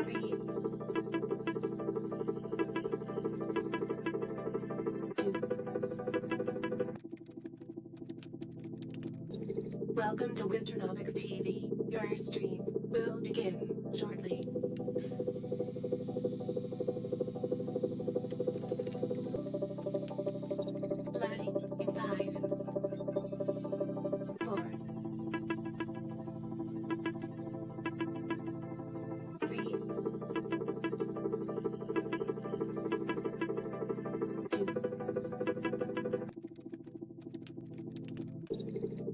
3, 2. Welcome to Winternomics.eth. Your stream will begin shortly. Loading in 5, 4, 3, 2.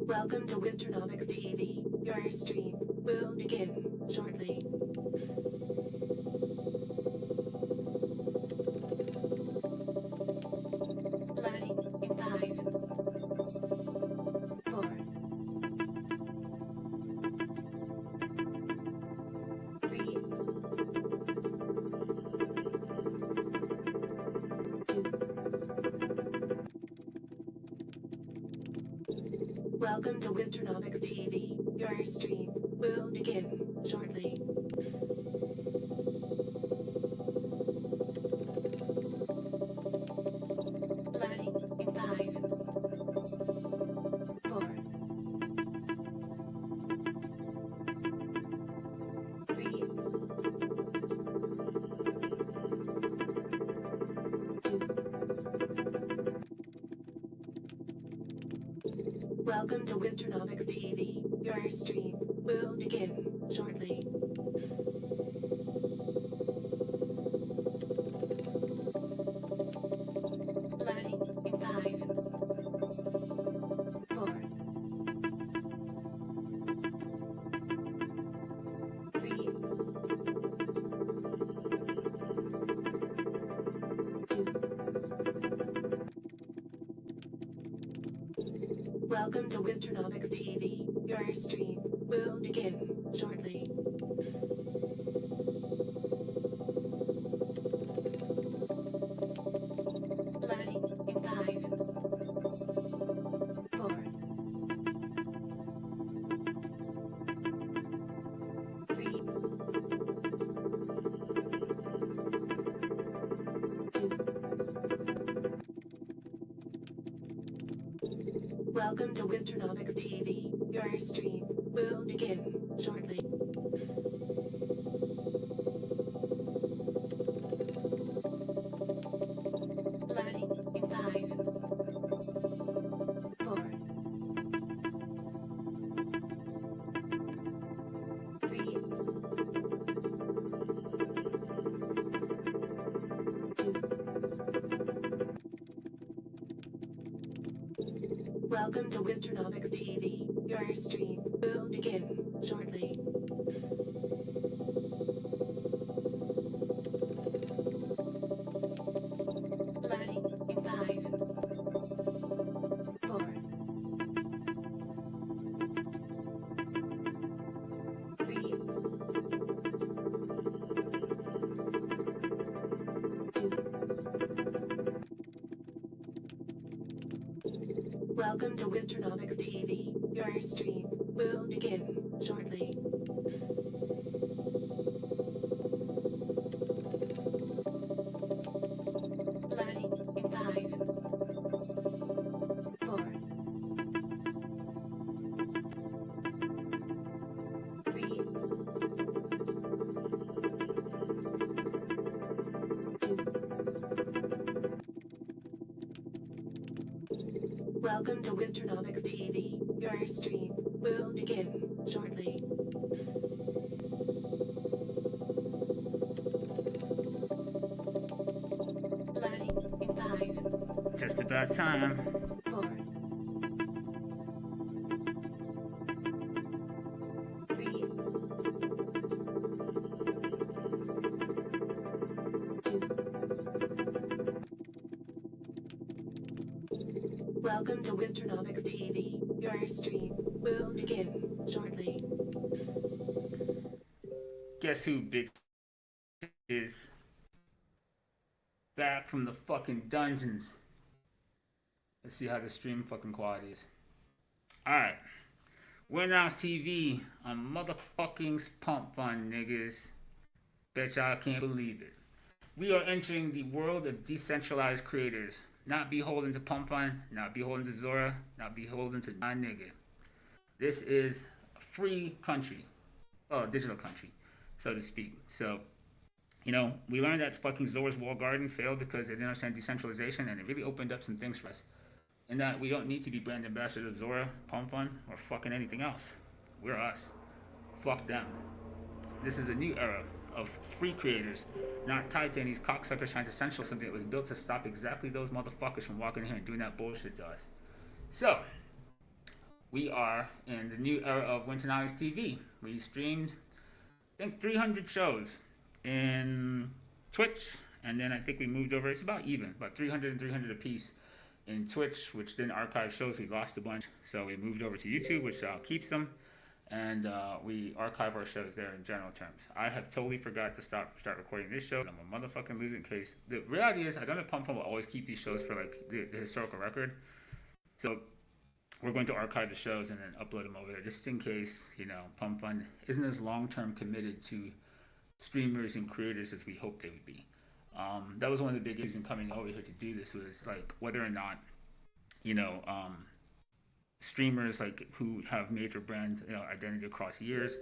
Welcome to Winternomics.eth. Your stream will begin shortly. Loading in 5, 4, 3, 2. Welcome to Winternomics.eth. Your stream will begin shortly. Loading in 5, 4, 3, 2. Welcome to Winternomics.eth. Your stream will begin shortly. Loading in 5, 4, 3, 2. Welcome to Winternomics.eth. Your stream will begin shortly. Loading in 5, 4, 3, 2. Welcome to Winternomics.eth. Your stream will begin shortly. Loading in 5, 4, 3, 2. Welcome to Winternomics.eth. Your stream will begin shortly. Loading in 5, 4, 3, 2. Welcome to Winternomics.eth. Your stream will begin shortly. Loading in 5, 4, 3, 2. Welcome to Winternomics.eth. Your stream will begin shortly. Loading in 5, Just about time. 4, 3, 2. Welcome to Winternomics.eth. Your stream will begin shortly. Guess who, bitches? Back from the fucking dungeons. Let's see how the stream fucking quality is. Alright. Winternomics TV on motherfucking Pump Fun, niggas. Bet y'all can't believe it. We are entering the world of decentralized creators. Not beholden to Pump Fun, not beholden to Zora, not beholden to John Nigga. This is a free country. Oh, a digital country, so to speak. So, we learned that fucking Zora's Wall Garden failed because they didn't understand decentralization, and it really opened up some things for us. And that we don't need to be brand ambassadors of Zora, Pump Fun, or fucking anything else. We're us. Fuck them. This is a new era of free creators, not tied to any cocksuckers trying to centralize something that was built to stop exactly those motherfuckers from walking in here and doing that bullshit to us. So, we are in the new era of Winternomics.eth. We streamed, I think, 300 shows in Twitch, and then I think we moved over, it's about even, about 300 and 300 apiece in Twitch, which didn't archive shows. We lost a bunch, so we moved over to YouTube, which keeps them, and we archive our shows there in general terms. I have totally forgot to start recording this show. I'm a motherfucking losing case. The reality is, I don't know if Pump Fun will always keep these shows for like the historical record, so we're going to archive the shows and then upload them over there, just in case, Pump Fun isn't as long-term committed to streamers and creators as we hoped they would be. That was one of the big issues in coming over here to do this, was like whether or not, streamers like who have major brand identity across years,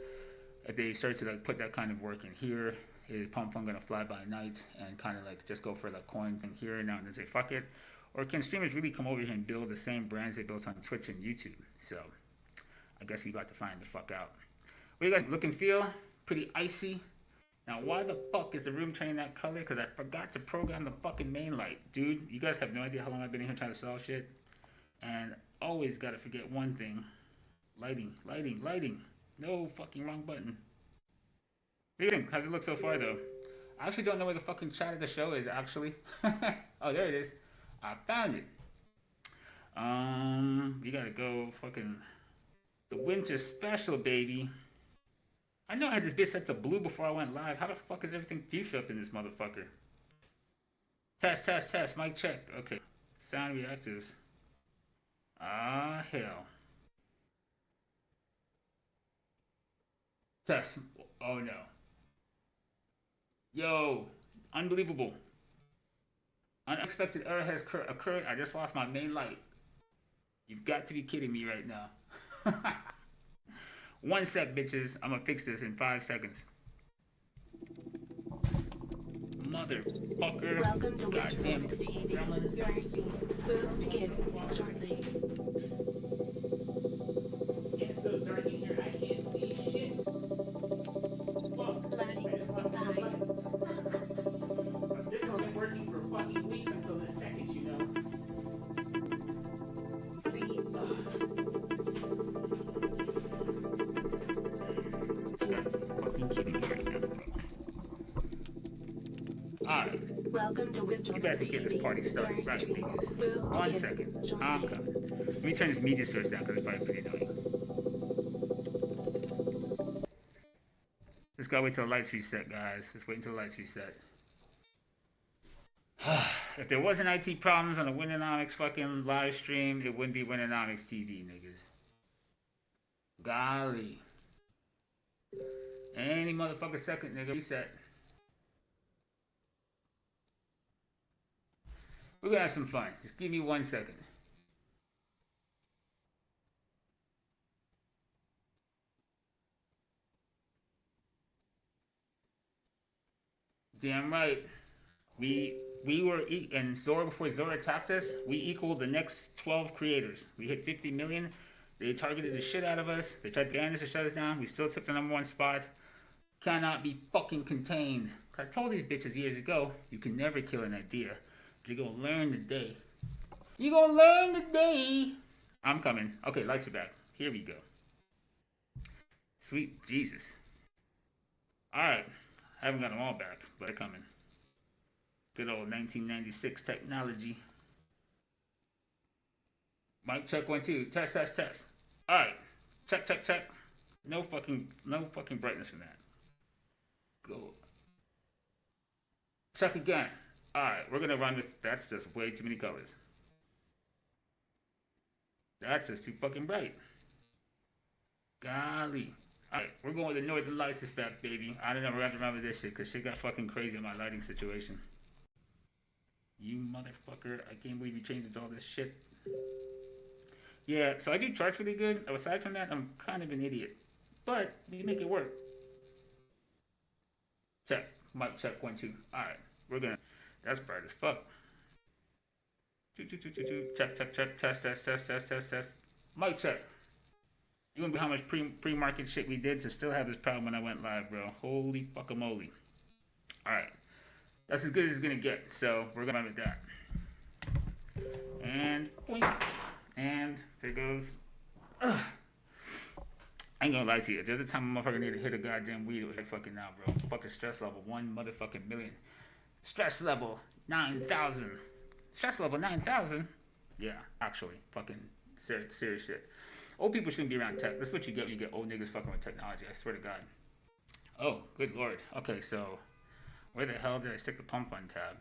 if they start to like put that kind of work in here, is Pump Fun gonna fly by night and kind of like just go for like coin thing here and now and then say fuck it? Or can streamers really come over here and build the same brands they built on Twitch and YouTube? So, I guess we got to find the fuck out. What do you guys look and feel? Pretty icy. Now, why the fuck is the room turning that color? Because I forgot to program the fucking main light. Dude, you guys have no idea how long I've been in here trying to sell shit. And always gotta forget one thing. Lighting. No fucking wrong button. What do you think? How's it look so far, though? I actually don't know where the fucking chat of the show is, actually. Oh, there it is. I found it. We gotta go fucking the winter special, baby. I know I had this bitch set to blue before I went live. How the fuck is everything fuchsia up in this motherfucker? Test. Mic check. Okay. Sound reactors. Ah, hell. Test. Oh no. Yo. Unbelievable. Unexpected error has occurred. I just lost my main light. You've got to be kidding me right now. 1 sec, bitches. I'm gonna fix this in 5 seconds. Motherfucker. Welcome to Winternomics.eth. Your stream will begin shortly. It's so dark in here, I can't see shit. Fuck. Loading I just lost my inside. button. This has been working for fucking weeks until this second, Three, fucking kidding me right now. Alright. welcome to You better get this party Winternomics.eth. started Your right, stream niggas. will 1 begin second. I'm shortly. coming. Let me turn this media source down because it's probably pretty annoying. Just gotta wait till the lights reset, guys. Just wait until the lights reset. If there wasn't IT problems on the Winternomics fucking live stream, it wouldn't be Winternomics TV, niggas. Golly. Any motherfucker second, nigga. Reset. We're gonna have some fun. Just give me 1 second. Damn right. We were and Zora, before Zora tapped us, we equaled the next 12 creators. We hit 50 million. They targeted the shit out of us. They tried to ban us to shut us down. We still took the #1 spot. Cannot be fucking contained. I told these bitches years ago, you can never kill an idea. You're gonna learn today. You gonna learn today. I'm coming. Okay, lights are back. Here we go. Sweet Jesus. Alright. I haven't got them all back, but they're coming. Good old 1996 technology. Mic check 1 2. Test. Alright. Check. No fucking brightness from that. Go. Check again. Alright, we're gonna run with that's just way too many colors. That's just too fucking bright. Golly. Alright, we're going with the Northern Lights effect, baby. I don't know, we're gonna have to remember this shit, because shit got fucking crazy in my lighting situation. You motherfucker, I can't believe you changed all this shit. Yeah, so I do charts really good. Aside from that, I'm kind of an idiot. But we make it work. Check. Mic check 1, 2. Alright, we're gonna. That's bright as fuck. Check, check, check. Test, test, test, test, test, test. Mic check. You wouldn't be how much pre-market shit we did to still have this problem when I went live, bro. Holy fuckamoly. Alright. That's as good as it's gonna get. So we're gonna run with that. And boink. And there goes. Ugh. I ain't gonna lie to you. There's a time a motherfucker need to hit a goddamn weed. It was like fucking now, bro. Fucking stress level 1 motherfucking million. Stress level 9,000. Stress level 9,000? Yeah, actually. Fucking serious shit. Old people shouldn't be around tech. That's what you get when you get old niggas fucking with technology. I swear to God. Oh, good lord. Okay, so where the hell did I stick the pump on tab?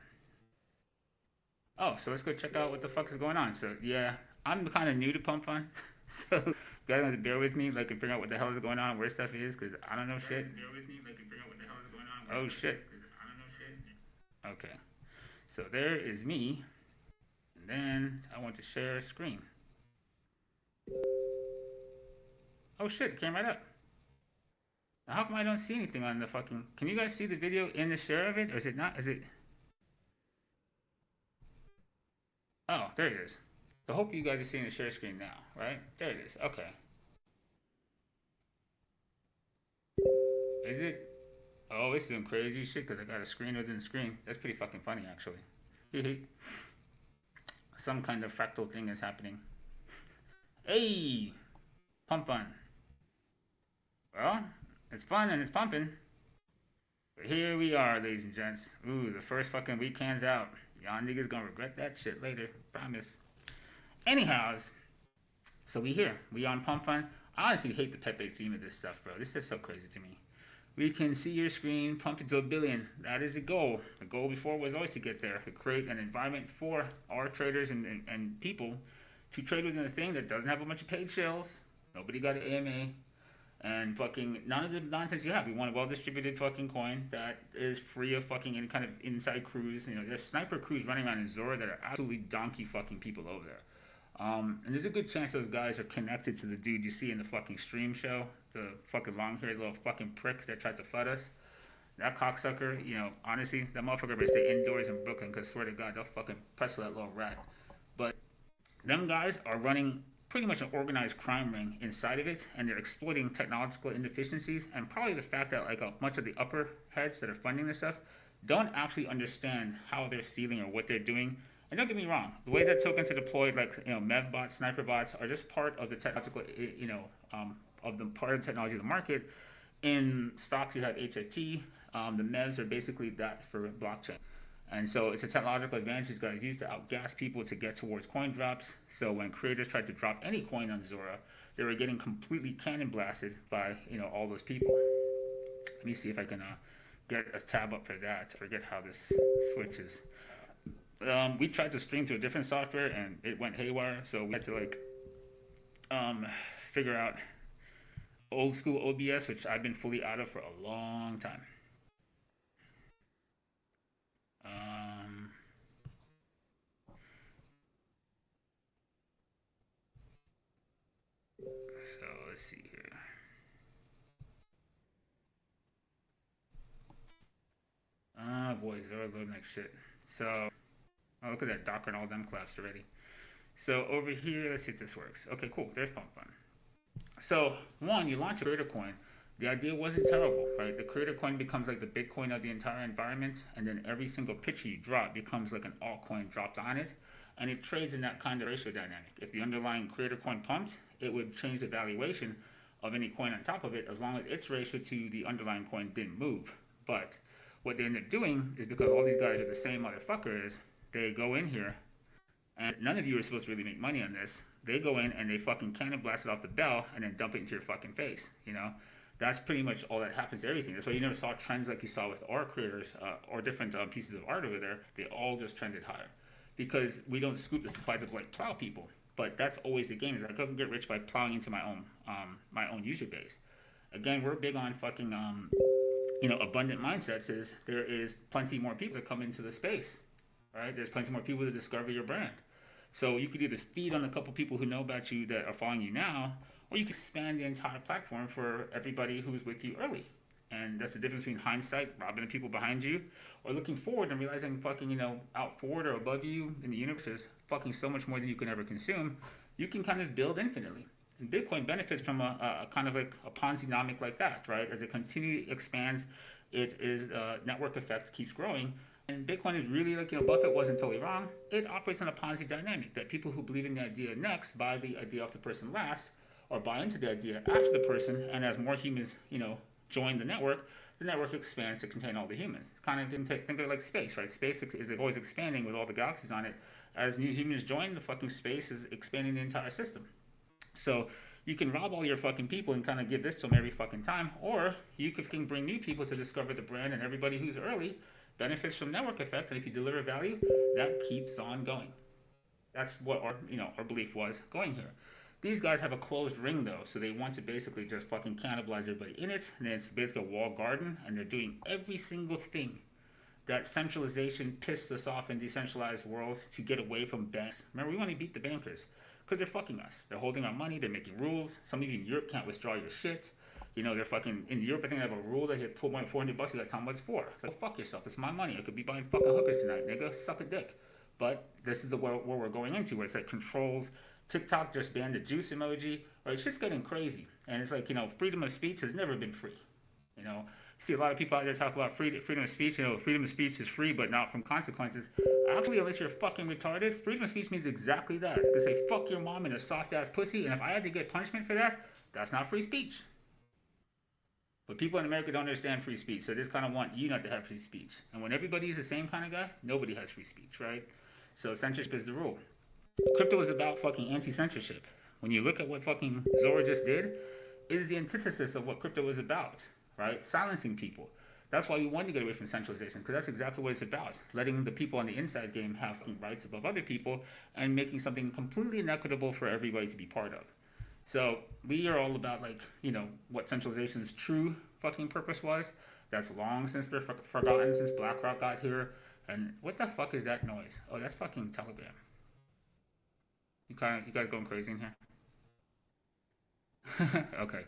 Oh, so let's go check out what the fuck is going on. So, yeah, I'm kind of new to pump on. So, you guys have to bear with me, like, and figure out what the hell is going on, where stuff is, because I don't know shit. Bear with me, like, and figure out what the hell is going on. Oh, shit. Because I don't know shit. Okay. So, there is me. And then I want to share a screen. Oh, shit. It came right up. Now, how come I don't see anything on the fucking... Can you guys see the video in the share of it? Or is it not? Is it... Oh, there it is. So hopefully you guys are seeing the share screen now, right? There it is. Okay. Is it? Oh, it's doing crazy shit because I got a screen within the screen. That's pretty fucking funny, actually. Some kind of fractal thing is happening. Hey! Pump fun. Well, it's fun and it's pumping. But here we are, ladies and gents. Ooh, the first fucking weekend's out. Y'all niggas gonna regret that shit later. Promise. Anyhows, so we here. We on Pump Fun. I honestly hate the Pepe theme of this stuff, bro. This is so crazy to me. We can see your screen, pump it to 1 billion. That is the goal. The goal before was always to get there, to create an environment for our traders and people to trade within a thing that doesn't have a bunch of paid shells. Nobody got an AMA. And fucking none of the nonsense you have. We want a well-distributed fucking coin that is free of fucking any kind of inside crews. You know, there's sniper crews running around in Zora that are absolutely donkey fucking people over there. And there's a good chance those guys are connected to the dude you see in the fucking stream show, the fucking long-haired little fucking prick that tried to flood us. That cocksucker, you know, honestly, that motherfucker better stay indoors in Brooklyn, because swear to God, they'll fucking press that little rat. But them guys are running pretty much an organized crime ring inside of it, and they're exploiting technological inefficiencies, and probably the fact that like much of the upper heads that are funding this stuff don't actually understand how they're stealing or what they're doing. And don't get me wrong, the way that tokens are deployed, like, you know, MEV bots, sniper bots, are just part of the technological, you know, of the part of the technology of the market. In stocks, you have HFT. The MEVs are basically that for blockchain. And so it's a technological advantage these guys use to outgas people to get towards coin drops. So when creators tried to drop any coin on Zora, they were getting completely cannon blasted by, you know, all those people. Let me see if I can get a tab up for that. I forget how this switches. We tried to stream to a different software and it went haywire, so we had to like figure out old school OBS, which I've been fully out of for a long time. So let's see here. Ah, boys, they're loading like shit. So, oh, look at that Docker and all them collapsed already. So over here, let's see if this works. Okay, cool. There's Pump Fun. So one, you launch a creator coin. The idea wasn't terrible, right? The creator coin becomes like the Bitcoin of the entire environment, and then every single picture you drop becomes like an altcoin dropped on it, and it trades in that kind of ratio dynamic. If the underlying creator coin pumped, it would change the valuation of any coin on top of it as long as its ratio to the underlying coin didn't move. But what they end up doing is, because all these guys are the same motherfuckers, they go in here, and none of you are supposed to really make money on this. They go in and they fucking cannon blast it off the bell and then dump it into your fucking face, you know? That's pretty much all that happens to everything. That's why you never saw trends like you saw with our creators or different pieces of art over there. They all just trended higher because we don't scoop the supply to like plow people. But that's always the game. Is I can get rich by plowing into my own user base. Again, we're big on fucking abundant mindsets. Is there is plenty more people that come into the space, right? There's plenty more people to discover your brand. So you could either feed on a couple people who know about you that are following you now, or you could expand the entire platform for everybody who's with you early. And that's the difference between hindsight, robbing the people behind you, or looking forward and realizing fucking, out forward or above you in the universe is fucking so much more than you can ever consume. You can kind of build infinitely. And Bitcoin benefits from a kind of like a Ponzi-nomic like that, right? As it continually expands, it is network effect keeps growing. And Bitcoin is really like, Buffett wasn't totally wrong. It operates on a Ponzi dynamic that people who believe in the idea next buy the idea off the person last, or buy into the idea after the person. And as more humans, join the network expands to contain all the humans. Kind of think of it like space, right? Space is always expanding with all the galaxies on it. As new humans join, the fucking space is expanding the entire system. So you can rob all your fucking people and kind of give this to them every fucking time, or you can bring new people to discover the brand, and everybody who's early benefits from network effect. And if you deliver value, that keeps on going. That's what our belief was going here. These guys have a closed ring though, so they want to basically just fucking cannibalize everybody in it, and it's basically a walled garden, and they're doing every single thing that centralization pissed us off in decentralized worlds to get away from banks. Remember, we want to beat the bankers because they're fucking us. They're holding our money. They're making rules. Some of you in Europe can't withdraw your shit. They're fucking in Europe. I think they have a rule that you pull more than $400. You got to tell them what it's for. So fuck yourself. It's my money. I could be buying fucking hookers tonight, nigga. Suck a dick. But this is the where we're going into, where it's like controls. TikTok just banned the juice emoji. Right, shit's getting crazy, and it's like freedom of speech has never been free. You see a lot of people out there talk about freedom of speech. Freedom of speech is free, but not from consequences. Actually, unless you're fucking retarded, freedom of speech means exactly that. It can say fuck your mom and a soft ass pussy, and if I had to get punishment for that, that's not free speech. But people in America don't understand free speech, so they just kind of want you not to have free speech. And when everybody's the same kind of guy, nobody has free speech, right? So censorship is the rule. Crypto is about fucking anti-censorship. When you look at what fucking Zora just did, it is the antithesis of what crypto is about, right? Silencing people. That's why we wanted to get away from centralization, because that's exactly what it's about. Letting the people on the inside game have rights above other people and making something completely inequitable for everybody to be part of. So we are all about what centralization's true fucking purpose was. That's long since been forgotten since BlackRock got here. And what the fuck is that noise? Oh, that's fucking Telegram. You guys going crazy in here? Okay.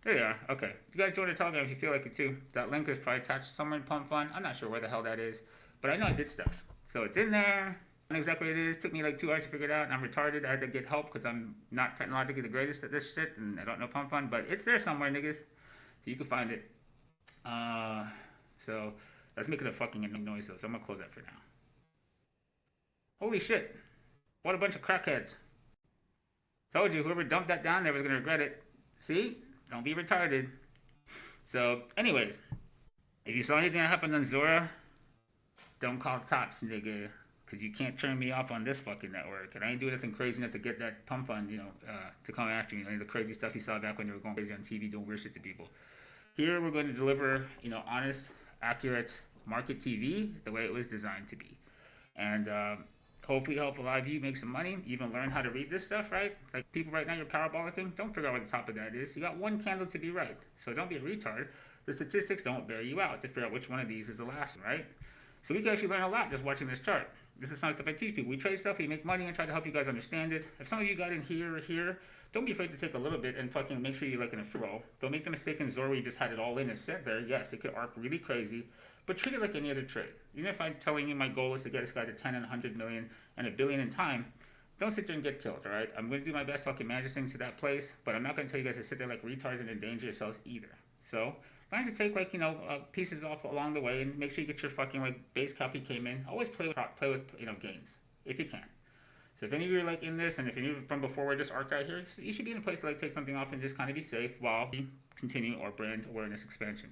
There you are. Okay. You guys join the Telegram if you feel like it too. That link is probably attached somewhere in Pump Fun. I'm not sure where the hell that is. But I know I did stuff. So it's in there. I know exactly what it is. It took me like 2 hours to figure it out. And I'm retarded. I had to get help because I'm not technologically the greatest at this shit. And I don't know Pump Fun. But it's there somewhere, niggas. So you can find it. So that's making a fucking noise though. So I'm going to close that for now. Holy shit. What a bunch of crackheads. Told you, whoever dumped that down there was going to regret it. See? Don't be retarded. So, anyways, if you saw anything that happened on Zora, don't call cops, nigga. Because you can't turn me off on this fucking network. And I ain't doing anything crazy enough to get that pump on, to come after me. Any of the crazy stuff you saw back when you were going crazy on TV doing weird shit to people. Here we're going to deliver, honest, accurate market TV the way it was designed to be. And, hopefully help a lot of you make some money, even learn how to read this stuff, right? Like people right now, you're parabolicing. Don't figure out what the top of that is. You got one candle to be right. So don't be a retard. The statistics don't bear you out to figure out which one of these is the last one, right? So we can actually learn a lot just watching this chart. This is some stuff I teach people. We trade stuff, we make money, and try to help you guys understand it. If some of you got in here or here, don't be afraid to take a little bit and fucking make sure you're like in a free roll. Don't make the mistake in Zora where you just had it all in and set there. Yes, it could arc really crazy, but treat it like any other trade. Even if I'm telling you my goal is to get this guy to 10 and 100 million and a billion in time, don't sit there and get killed, all right? I'm going to do my best to fucking manage this thing to that place, but I'm not going to tell you guys to sit there like retards and endanger yourselves either. So, learn to take pieces off along the way and make sure you get your fucking base cap you came in. Always play with gains if you can. So if any of you are in this, and if any of you from before were just arced out here, you should be in a place to take something off and just kind of be safe while we continue our brand awareness expansion.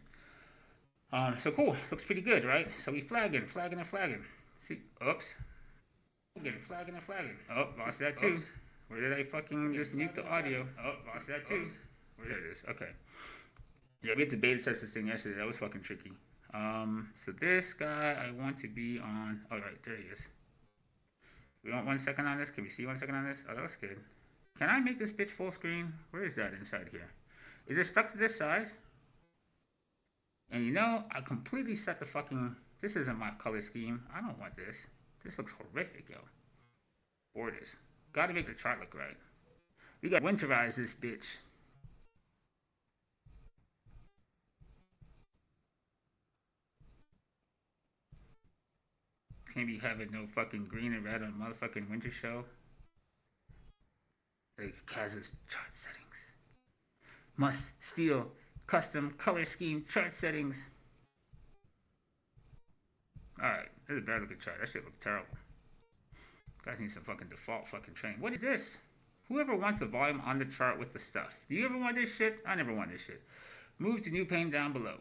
So cool, looks pretty good, right? So we flagging. See, oops. Flagging. Oh, lost that too. Oops. Where did I fucking just mute the audio? Oh, lost that too. There it is, okay. Yeah, we had to beta test this thing yesterday. That was fucking tricky. So this guy, I want to be on. All right, there he is. We want 1 second on this. Can we see 1 second on this? Oh, that looks good. Can I make this bitch full screen? Where is that inside here? Is it stuck to this size? And you know, I completely set the fucking. This isn't my color scheme. I don't want this. This looks horrific, yo. Borders. Gotta make the chart look right. We gotta winterize this bitch. Can't be having no fucking green and red on motherfucking winter show. Like Kaz's chart settings. Must steal custom color scheme chart settings. Alright, this is a bad looking chart. That shit looks terrible. Guys need some fucking default fucking training. What is this? Whoever wants the volume on the chart with the stuff. Do you ever want this shit? I never want this shit. Move to new pane down below.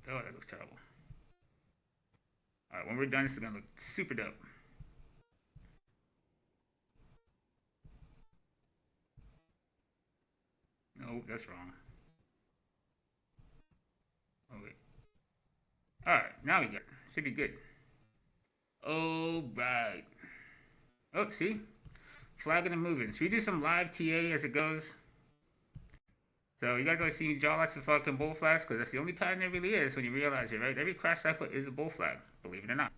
Oh, that looks terrible. Alright, when we're done, this is gonna look super dope. No, that's wrong. Oh, wait. Alright, now we got it. Should be good. Oh, right. Oh, see? Flagging and moving. Should we do some live TA as it goes? So you guys always see me draw lots of fucking bull flags because that's the only pattern it really is when you realize it, right? Every crash cycle is a bull flag, believe it or not.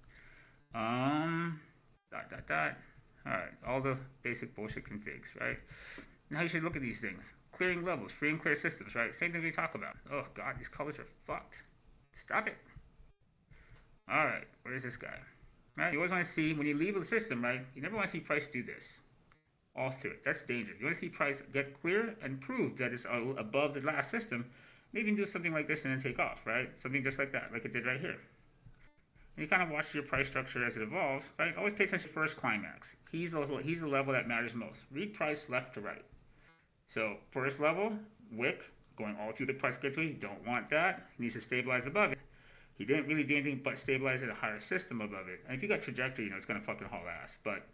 Alright, all the basic bullshit configs, right? Now you should look at these things. Clearing levels, free and clear systems, right? Same thing we talk about. Oh god, these colors are fucked. Stop it. Alright, where's this guy? Right, you always want to see, when you leave the system, right, you never want to see price do this. All through it. That's danger. You want to see price get clear and prove that it's above the last system. Maybe do something like this and then take off, right? Something just like that, like it did right here. And you kind of watch your price structure as it evolves, right? Always pay attention to first climax. He's the level that matters most. Read price left to right. So first level, wick, going all through the price gateway. Don't want that. He needs to stabilize above it. He didn't really do anything but stabilize at a higher system above it. And if you got trajectory, you know, it's going to fucking haul ass. But,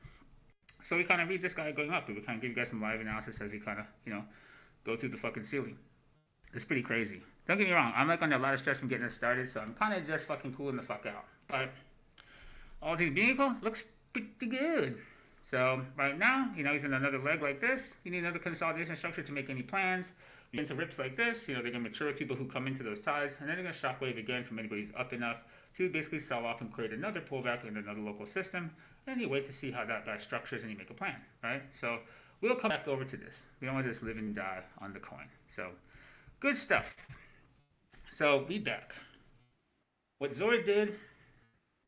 so we kind of read this guy going up. We kind of give you guys some live analysis as we kind of, you know, go through the fucking ceiling. It's pretty crazy. Don't get me wrong. I'm like under a lot of stress from getting this started. So I'm kind of just fucking cooling the fuck out. But all things being equal, looks pretty good. So right now, you know, he's in another leg like this. You need another consolidation structure to make any plans. You get into rips like this, you know, they're going to mature with people who come into those ties, and then they're going to shockwave again from anybody who's up enough to basically sell off and create another pullback in another local system. And you wait to see how that guy structures and you make a plan, right? So we'll come back over to this. We don't want to just live and die on the coin. So good stuff. So be back. What Zora did,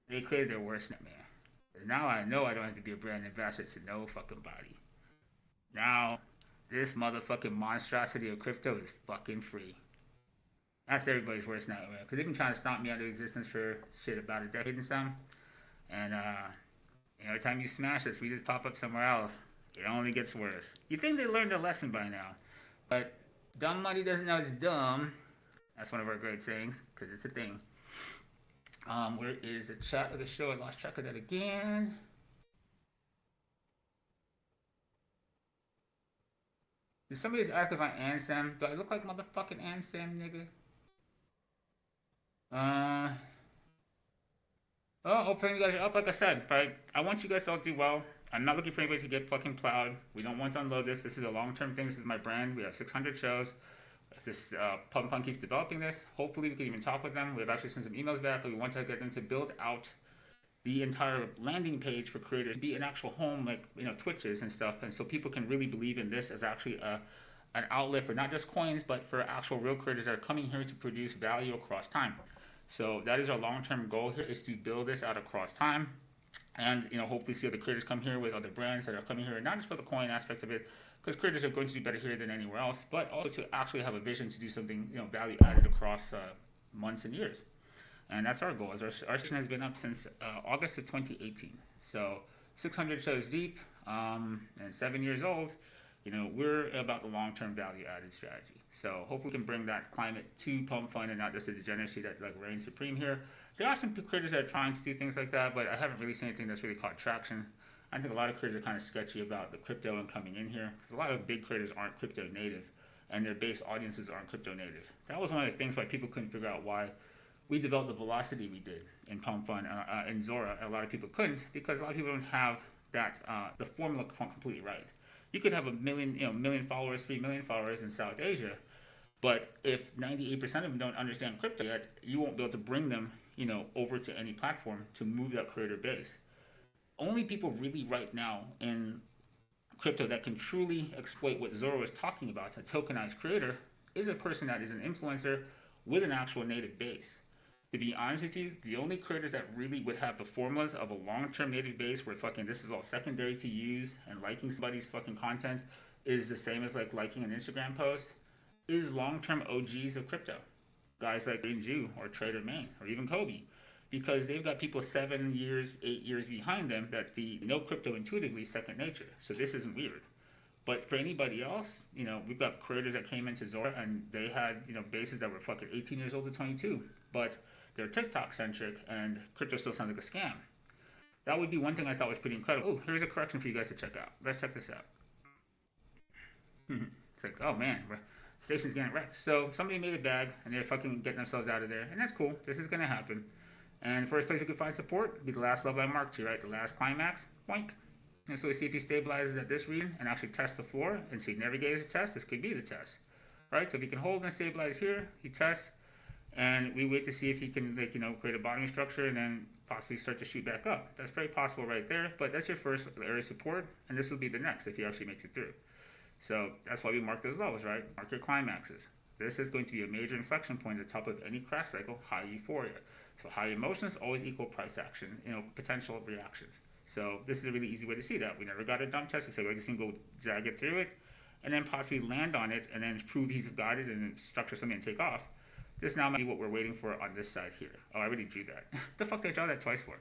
they created their worst nightmare. And now I know I don't have to be a brand ambassador to no fucking body. Now this motherfucking monstrosity of crypto is fucking free. That's everybody's worst nightmare. Because they've been trying to stomp me out of existence for shit about a decade and some. And every time you smash us, we just pop up somewhere else. It only gets worse. You think they learned a lesson by now. But dumb money doesn't know it's dumb. That's one of our great sayings. Because it's a thing. Where is the chat of the show? I lost track of that again. Did somebody just ask if I Ansem? Do I look like motherfucking Ansem, nigga? Hopefully you guys are up. Like I said, right? I want you guys to all do well. I'm not looking for anybody to get fucking plowed. We don't want to unload this. This is a long-term thing. This is my brand. We have 600 shows. As this Pump Fund keeps developing this, hopefully we can even talk with them. We have actually sent some emails back. We want to get them to build out the entire landing page for creators to be an actual home, like, you know, Twitches and stuff, and so people can really believe in this as actually an outlet for not just coins, but for actual real creators that are coming here to produce value across time. So that is our long-term goal here, is to build this out across time, and, you know, hopefully see other creators come here with other brands that are coming here, not just for the coin aspect of it, because creators are going to do better here than anywhere else, but also to actually have a vision to do something, you know, value added across months and years. And that's our goal. Our session has been up since August of 2018. So 600 shows deep and 7 years old. You know, we're about the long-term value-added strategy. So hopefully we can bring that climate to Pump Fund and not just the degeneracy that like reigns supreme here. There are some creators that are trying to do things like that, but I haven't really seen anything that's really caught traction. I think a lot of creators are kind of sketchy about the crypto and coming in here. A lot of big creators aren't crypto native, and their base audiences aren't crypto native. That was one of the things why people couldn't figure out why we developed the velocity we did in Pump Fund and Zora. A lot of people couldn't, because a lot of people don't have that the formula completely right. You could have a million followers, 3 million followers in South Asia, But if 98% of them don't understand crypto yet, you won't be able to bring them, over to any platform to move that creator base. Only people really right now in crypto that can truly exploit what Zoro was talking about, a tokenized creator, is a person that is an influencer with an actual native base. To be honest with you, the only creators that really would have the formulas of a long-term native base where fucking this is all secondary to use and liking somebody's fucking content is the same as like liking an Instagram post is long-term OGs of crypto. Guys like Green Jew or Trader Main or even Kobe. Because they've got people 7 years, 8 years behind them that the know crypto intuitively second nature. So this isn't weird. But for anybody else, we've got creators that came into Zora and they had, bases that were fucking 18 years old to 22. But they're TikTok centric and crypto still sounds like a scam. That would be one thing I thought was pretty incredible. Oh, here's a correction for you guys to check out. Let's check this out. It's like, oh man, station's getting wrecked. So somebody made a bag and they're fucking getting themselves out of there. And that's cool. This is going to happen. And the first place you can find support would be the last level I marked you, right? The last climax, boink. And so we see if he stabilizes at this region and actually tests the floor and see Navigator's a test. This could be the test, right? So if he can hold and stabilize here, he tests. And we wait to see if he can, create a bottoming structure and then possibly start to shoot back up. That's very possible right there, but that's your first area of support, and this will be the next if he actually makes it through. So that's why we mark those levels, right? Mark your climaxes. This is going to be a major inflection point at the top of any crash cycle, high euphoria. So high emotions always equal price action, potential reactions. So this is a really easy way to see that. We never got a dump test. We say, we're just going to go drag it through it, and then possibly land on it, and then prove he's got it, and then structure something and take off. This now might be what we're waiting for on this side here. Oh, I already drew that. The fuck did I draw that twice for?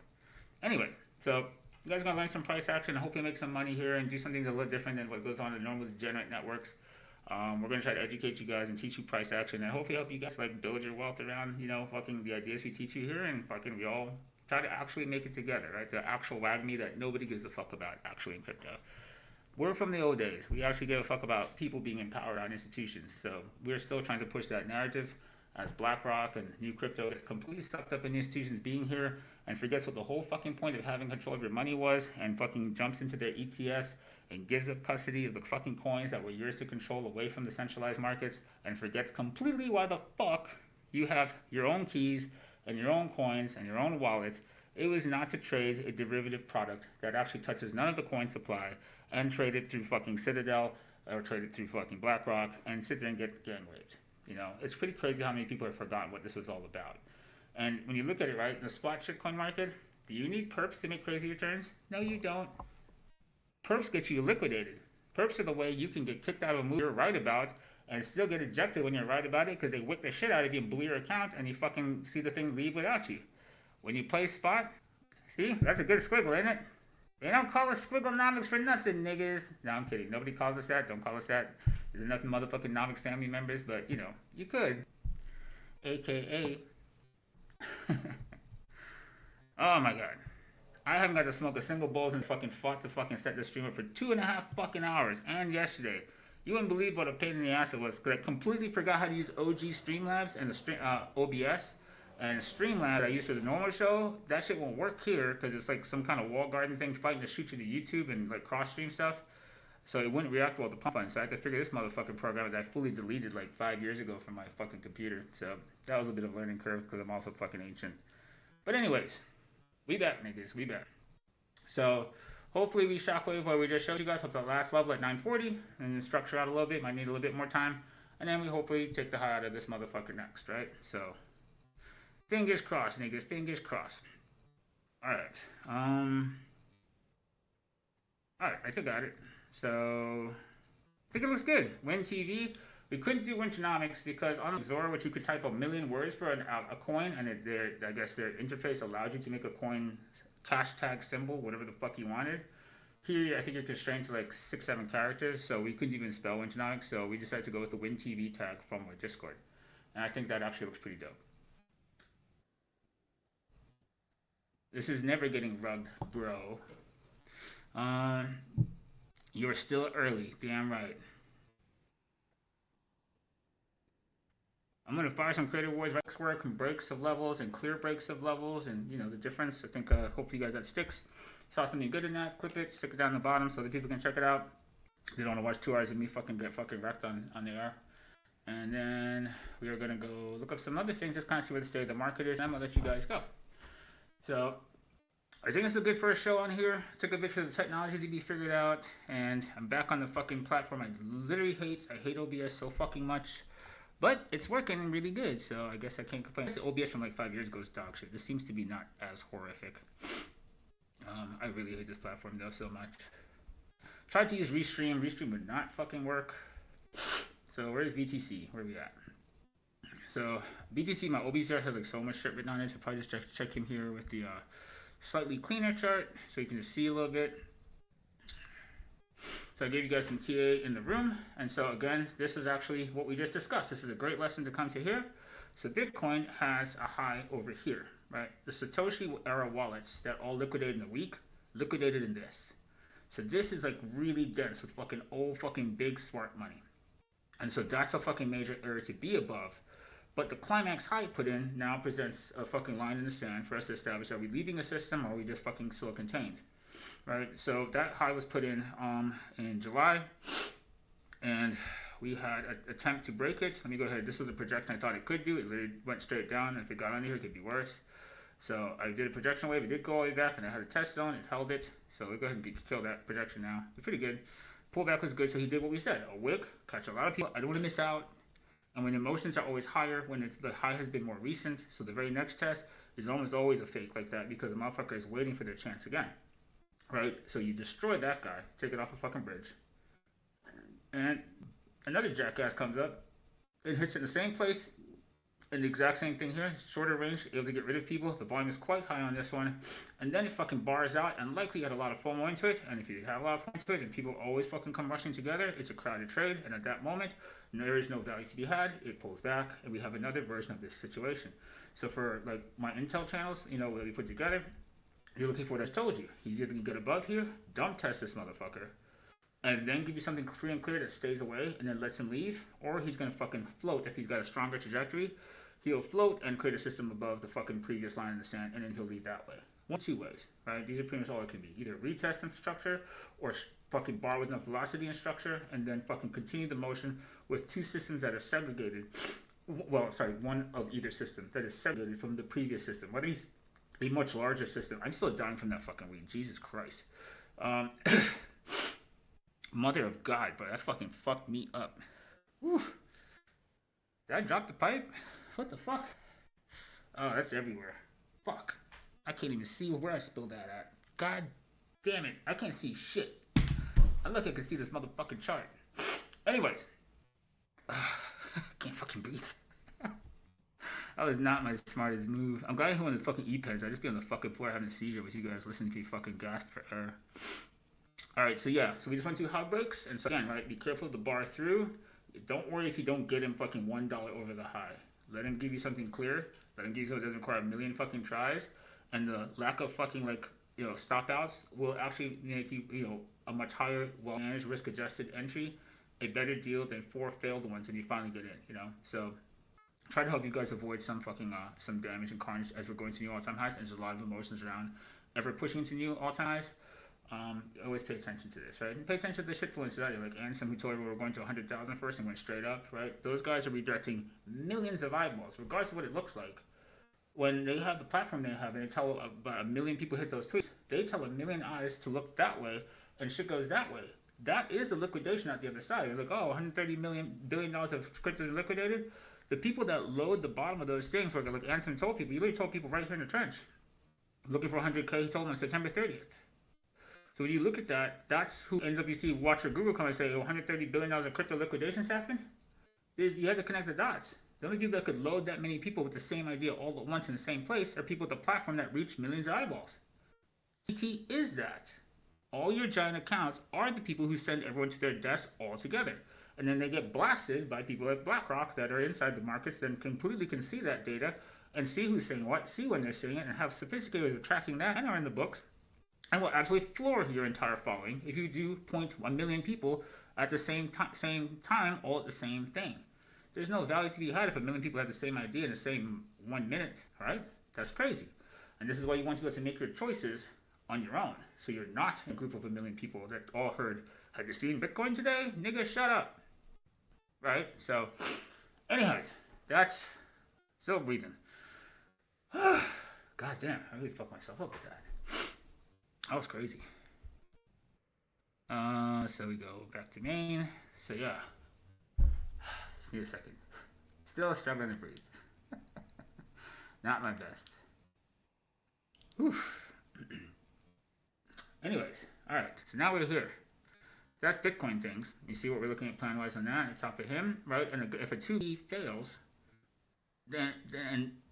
Anyway, so you guys are going to learn some price action and hopefully make some money here and do something a little different than what goes on in normal degenerate networks. We're going to try to educate you guys and teach you price action and hopefully help you guys build your wealth around, fucking the ideas we teach you here and fucking we all try to actually make it together, right? The actual WAGMI that nobody gives a fuck about actually in crypto. We're from the old days. We actually give a fuck about people being empowered on institutions. So we're still trying to push that narrative as BlackRock and New Crypto gets completely sucked up in the institutions being here and forgets what the whole fucking point of having control of your money was and fucking jumps into their ETFs and gives up custody of the fucking coins that were yours to control away from the centralized markets and forgets completely why the fuck you have your own keys and your own coins and your own wallet. It was not to trade a derivative product that actually touches none of the coin supply and trade it through fucking Citadel or trade it through fucking BlackRock and sit there and get gang raped. It's pretty crazy how many people have forgotten what this was all about. And when you look at it, right, in the spot shitcoin market, do you need perps to make crazy returns? No, you don't. Perps get you liquidated. Perps are the way you can get kicked out of a move you're right about and still get ejected when you're right about it because they whip the shit out of you and blew your account and you fucking see the thing leave without you. When you play spot, see, that's a good squiggle, isn't it? They don't call us Squigglenomics for nothing, niggas. No, I'm kidding. Nobody calls us that. Don't call us that. There's enough motherfucking Nomics family members, but, you could. AKA. Oh, my God. I haven't got to smoke a single bowl and fucking fought to fucking set the stream up for 2.5 fucking hours. And yesterday. You wouldn't believe what a pain in the ass it was. Because I completely forgot how to use OG Streamlabs and the OBS. And Streamlabs I used for the normal show, that shit won't work here because it's like some kind of wall garden thing fighting to shoot you to YouTube and cross stream stuff. So it wouldn't react well to pump fun. So I had to figure this motherfucking program that I fully deleted 5 years ago from my fucking computer. So that was a bit of a learning curve because I'm also fucking ancient. But anyways, we back, niggas. We back. So hopefully we shockwave what we just showed you guys up to the last level at 940 and then structure out a little bit. Might need a little bit more time. And then we hopefully take the high out of this motherfucker next, right? So fingers crossed, niggas. Fingers crossed. Alright. Alright, I think I got it. So I think it looks good. WNTV. We couldn't do Winternomics because on Zora, which you could type a million words for a coin, and I guess their interface allowed you to make a coin cash tag symbol, whatever the fuck you wanted. Here, I think you're constrained to 6-7 characters, so we couldn't even spell Winternomics, so we decided to go with the WinTV tag from our Discord. And I think that actually looks pretty dope. This is never getting rugged, bro. You're still early, damn right. I'm going to fire some creative words, right work and breaks of levels and clear breaks of levels and, the difference. I think hopefully you guys that sticks. Saw something good in that, clip it, stick it down the bottom so that people can check it out. They don't want to watch 2 hours of me fucking get fucking wrecked on the air. And then we are going to go look up some other things, just kind of see where the state of the market is. And I'm going to let you guys go. So I think it's a good first show on here. It took a bit for the technology to be figured out. And I'm back on the fucking platform I literally hate. I hate OBS so fucking much. But it's working really good, so I guess I can't complain. The OBS from like 5 years ago is dog shit. This seems to be not as horrific. I really hate this platform though so much. Tried to use Restream. Restream would not fucking work. So where's BTC? Where are we at? So BTC, my OBS chart has like so much shit written on it. So probably just check him here with the slightly cleaner chart so you can just see a little bit. So I gave you guys some TA in the room. And so again, this is actually what we just discussed. This is a great lesson to come to here. So Bitcoin has a high over here, right? The Satoshi era wallets that all liquidated in a week, liquidated in this. So this is like really dense with fucking old fucking big smart money. And so that's a fucking major area to be above. But the climax high put in now presents a fucking line in the sand for us to establish, are we leaving a system or are we just fucking still contained? Right, so that high was put in July, and we had an attempt to break it. Let me go ahead. This was a projection I thought it could do. It literally went straight down, and if it got under here, it could be worse. So I did a projection wave. It did go all the way back, and I had a test zone. It held it. So we'll go ahead and kill that projection now. It's pretty good. Pullback was good, so he did what we said. A wick, catch a lot of people. I don't want to miss out. And when emotions are always higher, when the high has been more recent, so the very next test is almost always a fake like that because the motherfucker is waiting for their chance again. Right, so you destroy that guy, take it off a fucking bridge, and another jackass comes up and hits it in the same place, and the exact same thing here, shorter range, able to get rid of people. The volume is quite high on this one, and then it fucking bars out, and likely had a lot of FOMO into it, and if you have a lot of FOMO into it, and people always fucking come rushing together, it's a crowded trade, and at that moment, there is no value to be had, it pulls back, and we have another version of this situation. So for like my Intel channels, you know, that we put together, you're looking for what I told you. He's either going to get above here, dump test this motherfucker, and then give you something free and clear that stays away and then lets him leave, or he's going to fucking float if he's got a stronger trajectory. He'll float and create a system above the fucking previous line in the sand, and then he'll leave that way. One, two ways, right? These are pretty much all it can be. Either retest in structure, or fucking bar with enough velocity in structure, and then fucking continue the motion with two systems that are segregated. Well, sorry, one of either system that is segregated from the previous system. Whether he's a much larger system. I'm still dying from that fucking weed. Jesus Christ. Mother of God, bro. That fucking fucked me up. Oof. Did I drop the pipe? What the fuck? Oh, that's everywhere. Fuck. I can't even see where I spilled that at. God damn it. I can't see shit. I look, I can see this motherfucking chart. Anyways. Can't fucking breathe. That was not my smartest move. I'm glad I went on the fucking e-pens. I just be on the fucking floor having a seizure with you guys listening to you fucking gasp for air. Alright, so yeah. So we just went to high breaks. And so again, right, be careful of the bar through. Don't worry if you don't get him fucking $1 over the high. Let him give you something clear. Let him give you something that doesn't require a million fucking tries. And the lack of fucking like, you know, stop outs will actually make you, you know, a much higher, well-managed, risk-adjusted entry. A better deal than 4 failed ones and you finally get in, you know? So try to help you guys avoid some fucking some damage and carnage as we're going to new all-time highs, and there's a lot of emotions around ever pushing into new all-time highs. Always pay attention to this, right? And pay attention to the shit fluence today, like Ansem who told me we were going to 100,000 first and went straight up, right? Those guys are redirecting millions of eyeballs, regardless of what it looks like. When they have the platform they have and they tell about 1 million people hit those tweets, they tell 1 million eyes to look that way, and shit goes that way. That is a liquidation at the other side. They're like, oh, $130 billion of crypto liquidated. The people that load the bottom of those things, like Anson told people, he literally told people right here in the trench, looking for 100K, he told them on September 30th. So when you look at that, that's who ends up, you see, watch your Google come and say, oh, $130 billion of crypto liquidations happened? You have to connect the dots. The only people that could load that many people with the same idea all at once in the same place are people with the platform that reach millions of eyeballs. ET is that. All your giant accounts are the people who send everyone to their desk all together. And then they get blasted by people like BlackRock that are inside the markets and completely can see that data and see who's saying what, see when they're saying it, and have sophisticated ways of tracking that and are in the books and will absolutely floor your entire following if you do 0.1 million people at the same time all at the same thing. There's no value to be had if 1 million people have the same idea in the same 1 minute, right? That's crazy. And this is why you want to be able to make your choices on your own. So you're not a group of 1 million people that all heard, have you seen Bitcoin today? Nigga, shut up. Right? So Anyways, that's still breathing. God damn, I really fucked myself up with that. That was crazy. So we go back to main. So yeah, just need a second. Still struggling to breathe. Not my best. Whew. Anyways, all right. So now we're here. That's Bitcoin things. You see what we're looking at plan-wise on that. On top of him, right? And if a 2B fails, then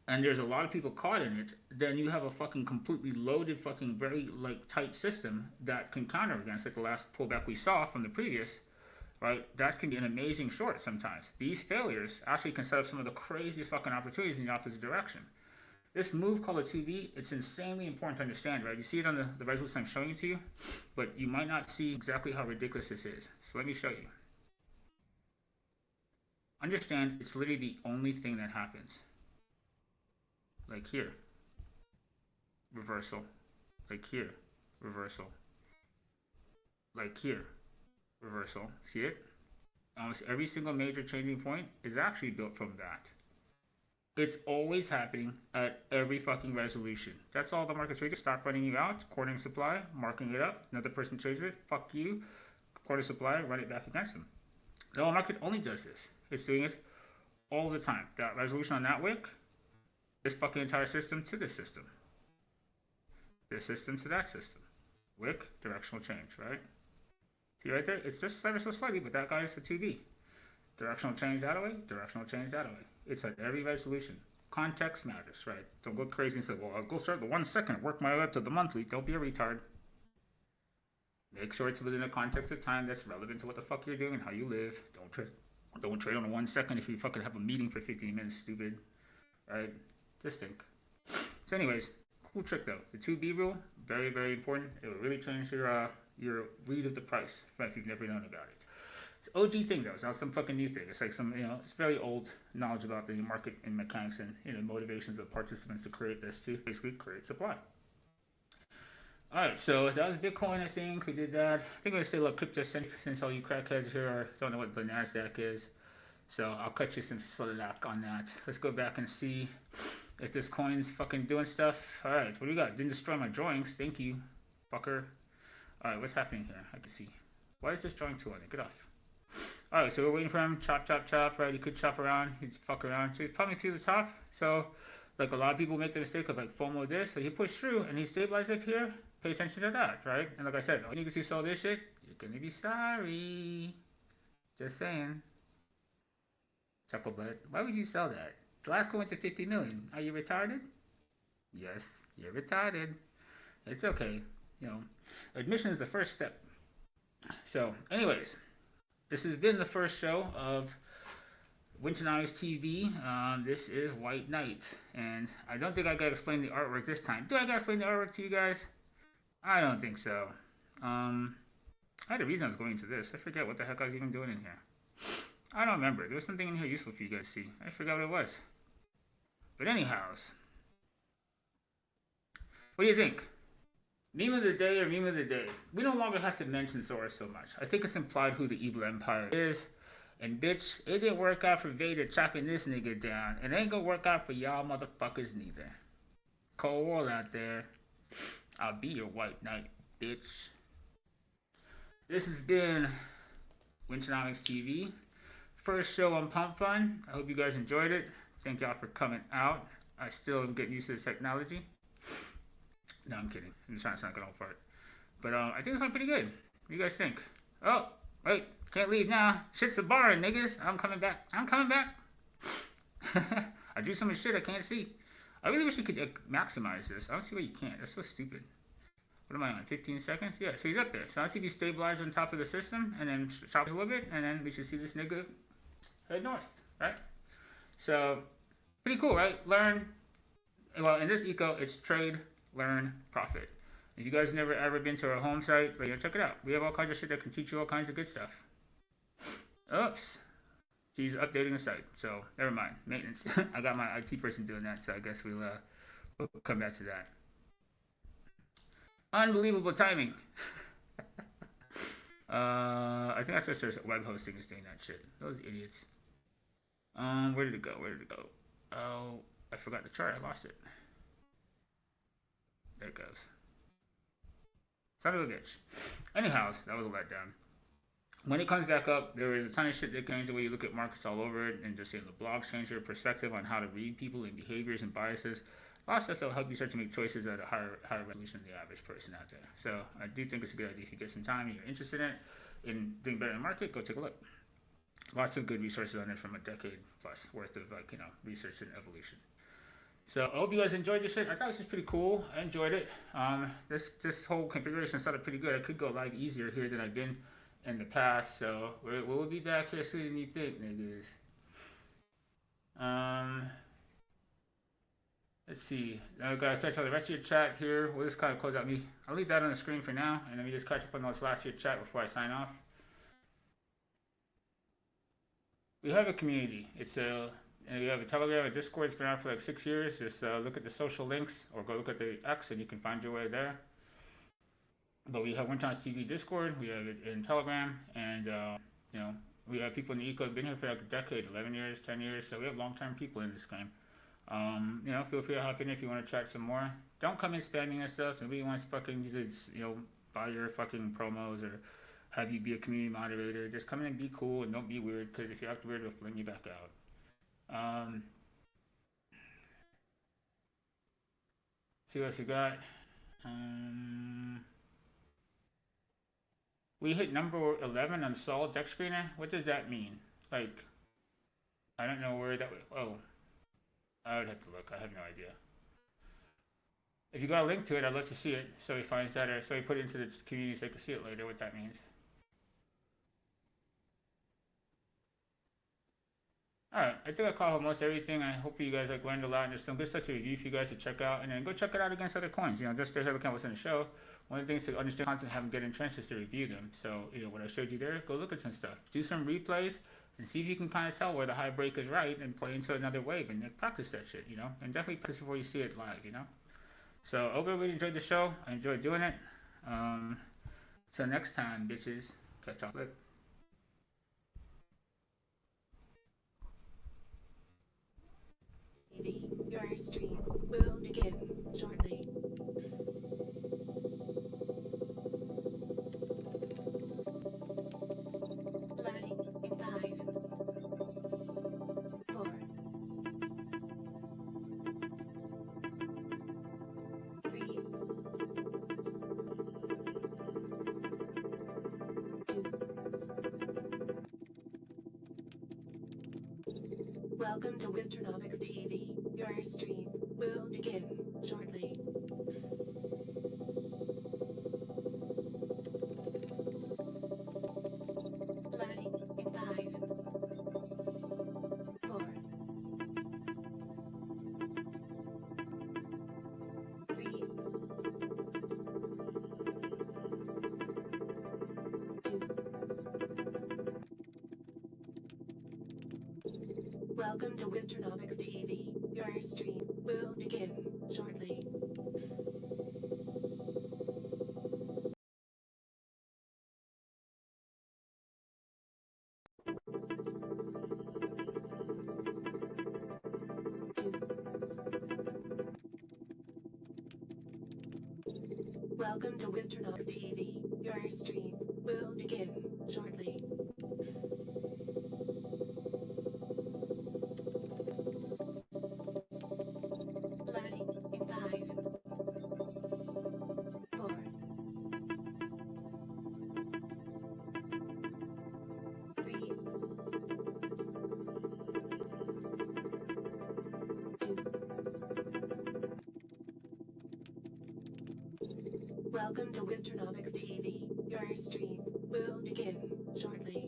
and there's a lot of people caught in it, then you have a fucking completely loaded, fucking very like tight system that can counter against like the last pullback we saw from the previous, right? That can be an amazing short sometimes. These failures actually can set up some of the craziest fucking opportunities in the opposite direction. This move called a 2V, it's insanely important to understand, right? You see it on the resolution I'm showing it to you, but you might not see exactly how ridiculous this is. So let me show you. Understand, it's literally the only thing that happens. Like here, reversal. Like here, reversal. Like here, reversal. See it? Almost every single major changing point is actually built from that. It's always happening at every fucking resolution. That's all the market traders stop running you out, cornering supply, marking it up. Another person trades it, fuck you, quarter supply, run it back against them. The whole market only does this. It's doing it all the time. That resolution on that wick, this fucking entire system to this system. This system to that system. Wick, directional change, right? See right there? It's just ever so slightly, but that guy is a 2D. Directional change that way, directional change that way. It's at every resolution. Context matters, right? Don't go crazy and say, well, I'll go start the 1 second, work my way up to the monthly. Don't be a retard. Make sure it's within a context of time that's relevant to what the fuck you're doing and how you live. Don't trade on a 1 second if you fucking have a meeting for 15 minutes, stupid. Right? Just think. So anyways, cool trick though. The 2B rule, very, very important. It will really change your read of the price if you've never known about it. It's an OG thing though. It's not some fucking new thing. It's like some, it's very old knowledge about the market and mechanics and motivations of participants to create this to basically create supply. Alright, so that was Bitcoin, I think. We did that. I think we're going to stay a little crypto since all you crackheads here don't know what the NASDAQ is. So I'll cut you some slack on that. Let's go back and see if this coin's fucking doing stuff. Alright, what do we got? Didn't destroy my drawings. Thank you, fucker. Alright, what's happening here? I can see. Why is this drawing 2 on it? Get off. Alright, so we're waiting for him. Chop, chop, chop. Right, he could chop around. He'd fuck around. So he's probably to the top. So, like a lot of people make the mistake of like FOMO this. So he pushed through and he stabilized it here. Pay attention to that, right? And like I said, all you niggas who sell this shit, you're gonna be sorry. Just saying. Chuckle butt. Why would you sell that? The last one went to 50 million. Are you retarded? Yes, you're retarded. It's okay. Admission is the first step. So, anyways, this has been the first show of Winternomics.eth. This is White Knight. And I don't think I gotta explain the artwork this time. Do I gotta explain the artwork to you guys? I don't think so. I had a reason I was going to this. I forget what the heck I was even doing in here. I don't remember. There was something in here useful for you guys to see. I forgot what it was. But anyhows. What do you think? Meme of the day or meme of the day? We no longer have to mention Zora so much. I think it's implied who the evil empire is. And bitch, it didn't work out for Vader chopping this nigga down. And it ain't gonna work out for y'all motherfuckers neither. Cold war out there. I'll be your white knight, bitch. This has been Winternomics.eth. First show on Pump Fun. I hope you guys enjoyed it. Thank y'all for coming out. I still am getting used to the technology. No, I'm kidding. I'm just trying to sound good on fart. But I think it's going pretty good. What do you guys think? Oh, wait. Can't leave now. Shit's a bar, niggas. I'm coming back. I'm coming back. I do so much shit I can't see. I really wish you could maximize this. I don't see why you can't. That's so stupid. What am I on? 15 seconds? Yeah, so he's up there. So I see if he stabilizes on top of the system and then chops a little bit, and then we should see this nigga head north, right? So, pretty cool, right? Learn. Well, in this eco, it's trade, learn, profit. If you guys never ever been to our home site, check it out. We have all kinds of shit that can teach you all kinds of good stuff. Oops. She's updating the site, so never mind. Maintenance. I got my IT person doing that, so I guess we'll come back to that. Unbelievable timing. I think that's just web hosting is doing that shit. Those idiots. Where did it go? Where did it go? Oh, I forgot the chart. I lost it. There it goes. Son of a bitch. Anyhow, that was a letdown. When it comes back up, there is a ton of shit that changed the way you look at markets all over it, and just the blogs change your perspective on how to read people and behaviors and biases. A lot of stuff that will help you start to make choices at a higher resolution than the average person out there. So I do think it's a good idea if you get some time and you're interested in it, in doing better in the market, go take a look. Lots of good resources on it from a decade plus worth of research and evolution. So I hope you guys enjoyed this shit. I thought this was pretty cool. I enjoyed it. This whole configuration started pretty good. I could go live easier here than I've been in the past. So we'll be back here sooner than you think, niggas. Let's see. Now we gotta catch all the rest of your chat here. We'll just kind of close out me. I'll leave that on the screen for now, and let me just catch up on those last year chat before I sign off. We have a community. And we have a Telegram, a Discord. It's been out for like 6 years. Just look at the social links or go look at the X and you can find your way there. But we have Winternomics.eth Discord. We have it in Telegram. And, we have people in the eco who've been here for like a decade, 11 years, 10 years. So we have long-term people in this game. Feel free to hop in if you want to chat some more. Don't come in spamming and stuff. Nobody wants fucking, buy your fucking promos or have you be a community moderator. Just come in and be cool and don't be weird, because if you act weird, we'll fling you back out. See what you got. We hit number 11 on solid deck screener. What does that mean? Like, I don't know where that was. Oh, I would have to look. I have no idea. If you got a link to it, I'd love to see it. So he finds that, or so he put it into the community so he can see it later. What that means. Alright, I think I caught almost everything. I hope you guys learned a lot, and there's some good stuff to review for you guys to check out, and then go check it out against other coins. Just to look at what's in the show. One of the things to understand content and have get entrenched is to review them. So, what I showed you there, go look at some stuff. Do some replays and see if you can kind of tell where the high break is right and play into another wave and practice that shit, and definitely practice before you see it live, So, I hope everybody enjoyed the show. I enjoyed doing it. Till next time, bitches. Catch y'all later. Your stream will begin shortly. Loading in 5, 4, 3, 2. Welcome to Winternomics.eth. Your stream will begin shortly. Loading in 5, 4, 3, 2. Welcome to Winternomics.eth. Your stream will begin shortly. Welcome to Winternomics.eth. Your stream will begin shortly. Loading in 5, 4, 3, 2. Welcome to Winternomics.eth. Your stream will begin shortly.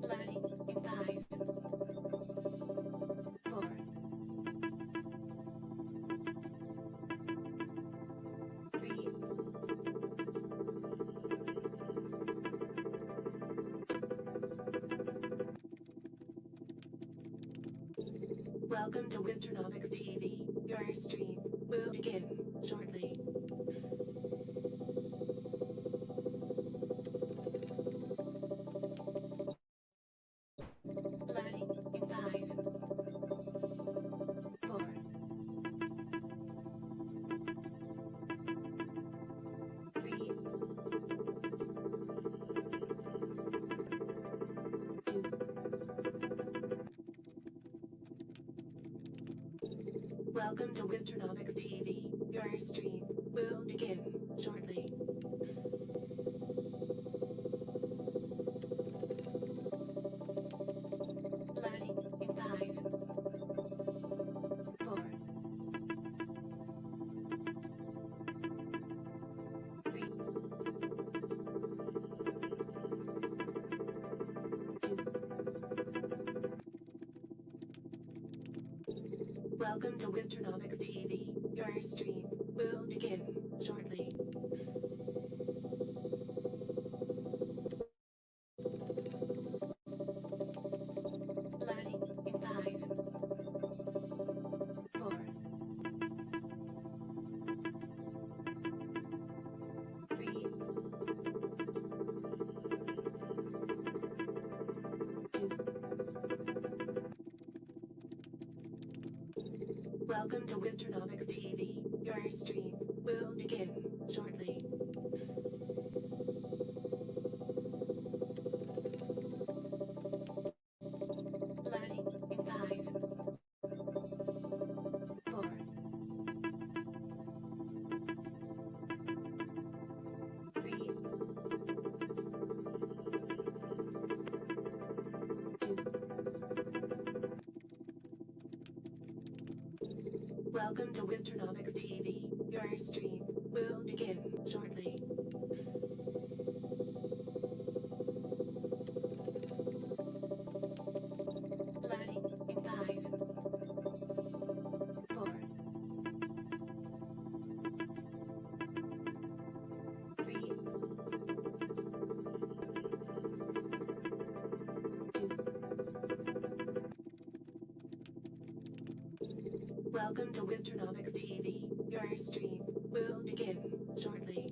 Loading in 5, 4, 3, 2. Welcome to Winternomics.eth. Your stream will begin shortly. Welcome to Winternomics TV. Your stream will begin shortly. Loading in 5, 4, 3, 2. Welcome to Winternomics TV. Your stream will begin shortly. Loading in 5, 4, 3, 2. Welcome to Winternomics TV. Your stream will begin shortly. Loading in 5, 4, 3, 2. Welcome to Winternomics TV. Your stream will begin shortly. Loading in 5, 4, 3, 2. Welcome to Winternomics TV. Your stream will begin shortly.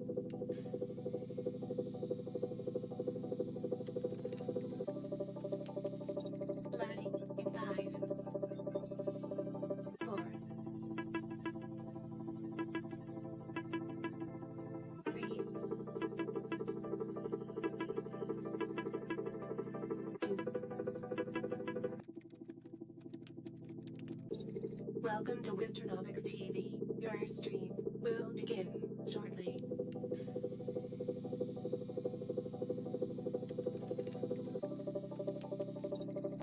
Loading in 5, 4, 3, 2. Welcome to Winternomics TV. Your stream will begin shortly.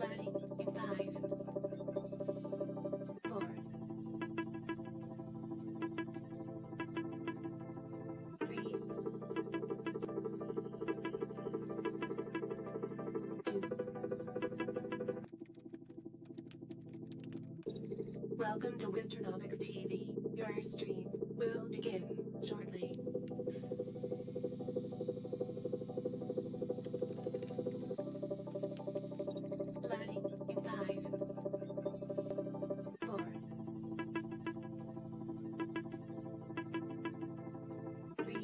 Loading in 5, 4, 3, 2. Welcome to Winternomics TV. Your stream will begin shortly. Loading in 5, 4, 3,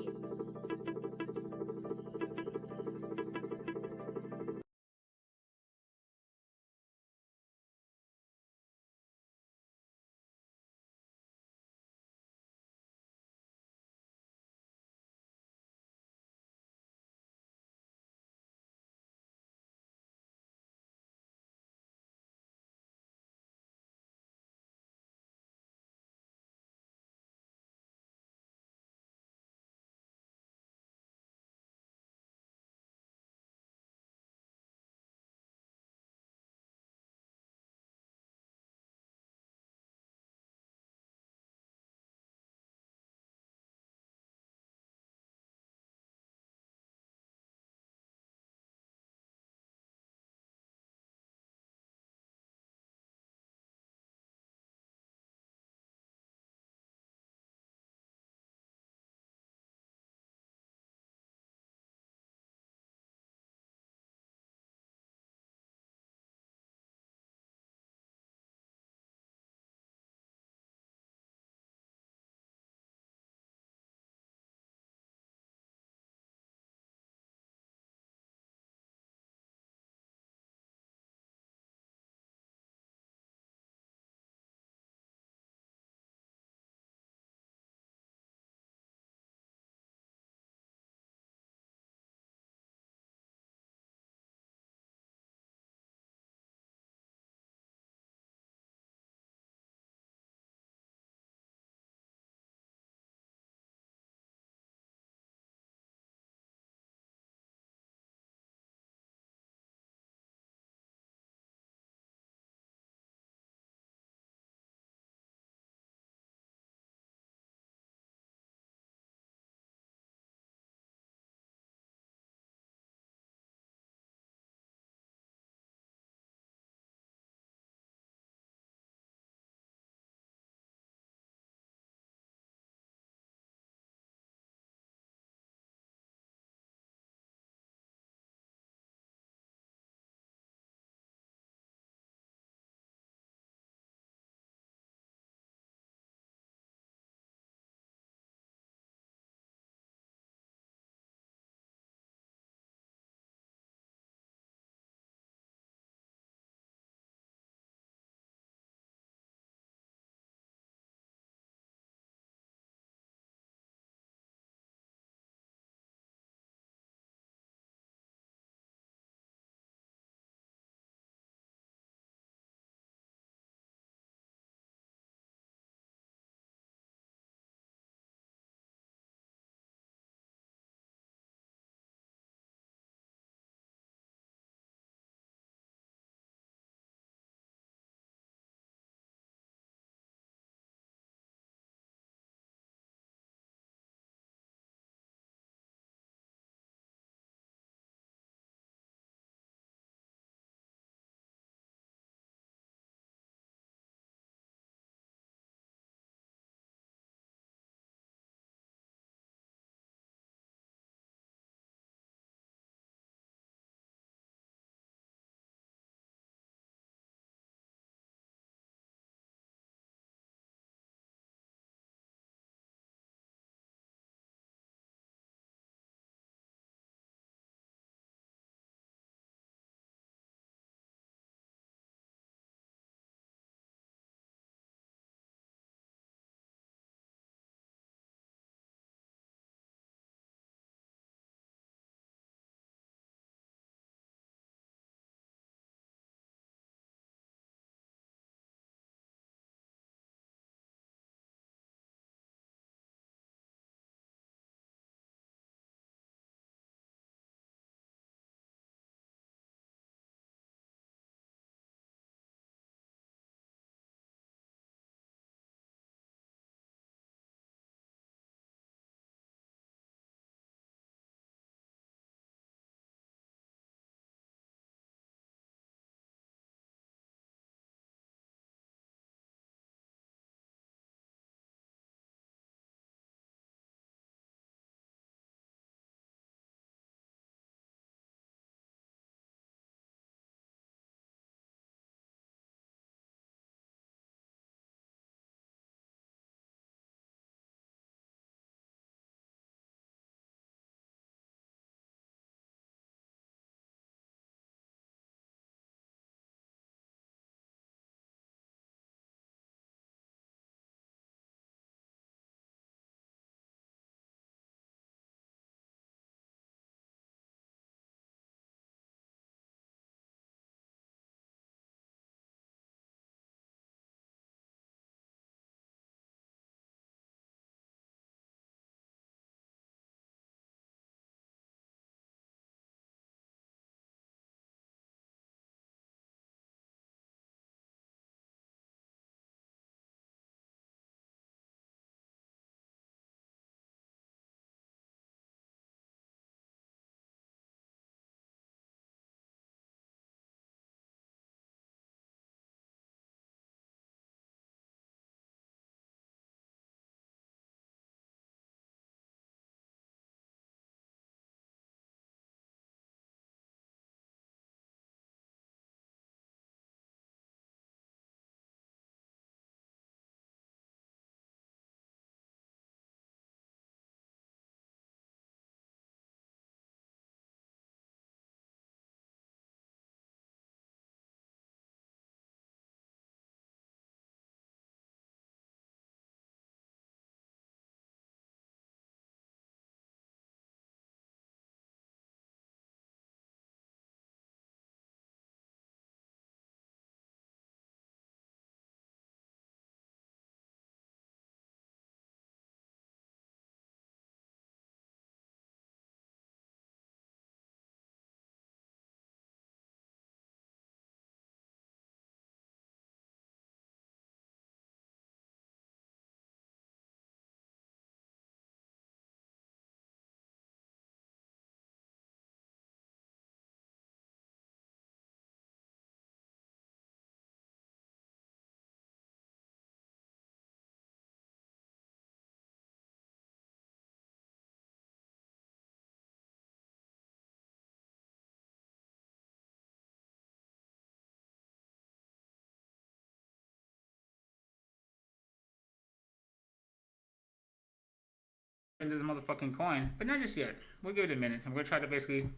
into this motherfucking coin, but not just yet. We'll give it a minute. I'm gonna try to basically,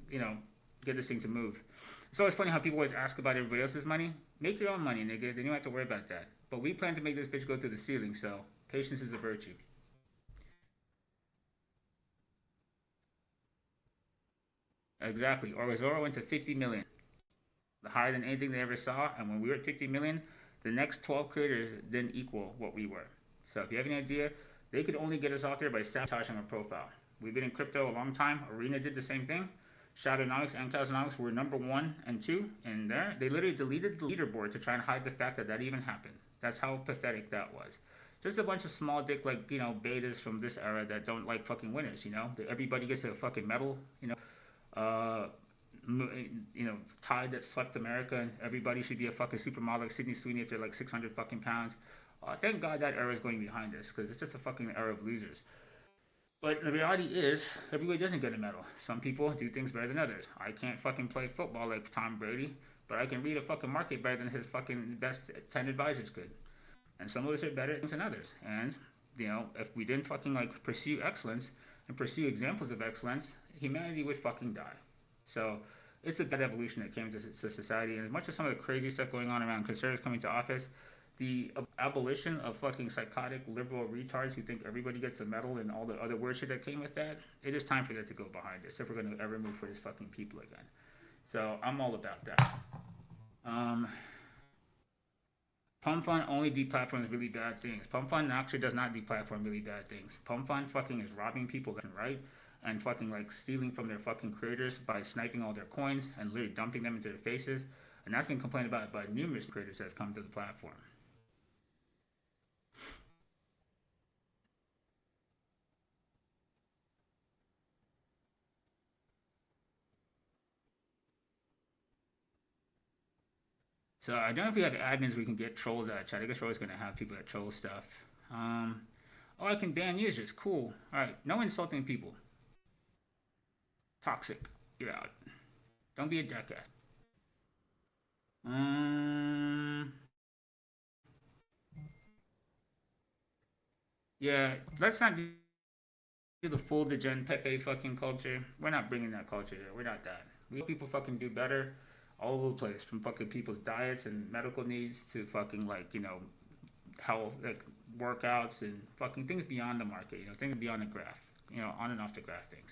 get this thing to move. It's always funny how people always ask about everybody else's money. Make your own money, nigga. Then you don't have to worry about that. But we plan to make this bitch go through the ceiling, so patience is a virtue. Exactly. Or Zoro went to 50 million, higher than anything they ever saw. And when we were at 50 million, the next 12 creators didn't equal what we were. So if you have any idea, they could only get us out there by sabotaging our profile. We've been in crypto a long time. Arena did the same thing. Shadownomics and Cosmonomics were number 1 and 2 in there. They literally deleted the leaderboard to try and hide the fact that that even happened. That's how pathetic that was. Just a bunch of small dick, betas from this era that don't like fucking winners. Everybody gets a fucking medal. Uh, Tide that swept America, and everybody should be a fucking supermodel like Sydney Sweeney if they're like 600 fucking pounds. Thank God that era is going behind us, because it's just a fucking era of losers. But the reality is, everybody doesn't get a medal. Some people do things better than others. I can't fucking play football like Tom Brady, but I can read a fucking market better than his fucking best 10 advisors could. And some of us are better than others. And, if we didn't fucking pursue excellence and pursue examples of excellence, humanity would fucking die. So it's a bad evolution that came to society. And as much as some of the crazy stuff going on around conservatives coming to office, the abolition of fucking psychotic liberal retards who think everybody gets a medal and all the other weird shit that came with that, it is time for that to go behind us if we're going to ever move for this fucking people again. So I'm all about that. Pump Fund only deplatforms really bad things. Pump Fund actually does not deplatform really bad things. Pump Fund fucking is robbing people left and right, and fucking stealing from their fucking creators by sniping all their coins and literally dumping them into their faces. And that's been complained about by numerous creators that have come to the platform. So I don't know if we have admins we can get trolls out of chat. I guess we're always going to have people that troll stuff. Oh, I can ban users. Cool. Alright, no insulting people. Toxic. You're out. Don't be a jackass. Yeah, let's not do the full degen Pepe fucking culture. We're not bringing that culture here. We're not that. We hope people fucking do better all over the place, from fucking people's diets and medical needs to fucking health, workouts and fucking things beyond the market, things beyond the graph, on and off the graph things.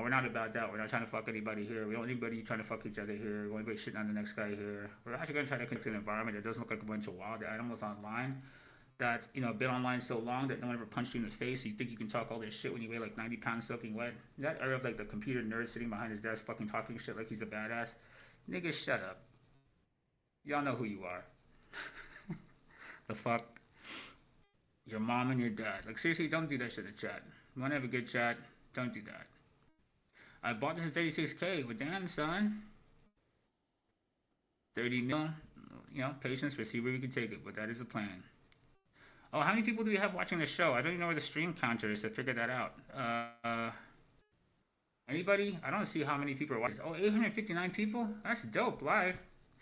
We're not about that. We're not trying to fuck anybody here. We don't want anybody trying to fuck each other here. We don't want anybody shitting on the next guy here. We're actually going to try to create an environment that doesn't look like a bunch of wild animals online. That, been online so long that no one ever punched you in the face, so you think you can talk all this shit when you weigh like 90 pounds soaking wet. That era of the computer nerd sitting behind his desk fucking talking shit like he's a badass. Nigga, shut up. Y'all know who you are. The fuck? Your mom and your dad. Seriously, don't do that shit in chat. You want to have a good chat? Don't do that. I bought this at 36K. Well, damn, son. 30 mil. Patience. We'll see where we can take it, but that is the plan. Oh, how many people do we have watching the show? I don't even know where the stream counter is to figure that out. Anybody? I don't see how many people are watching. Oh, 859 people? That's dope, live.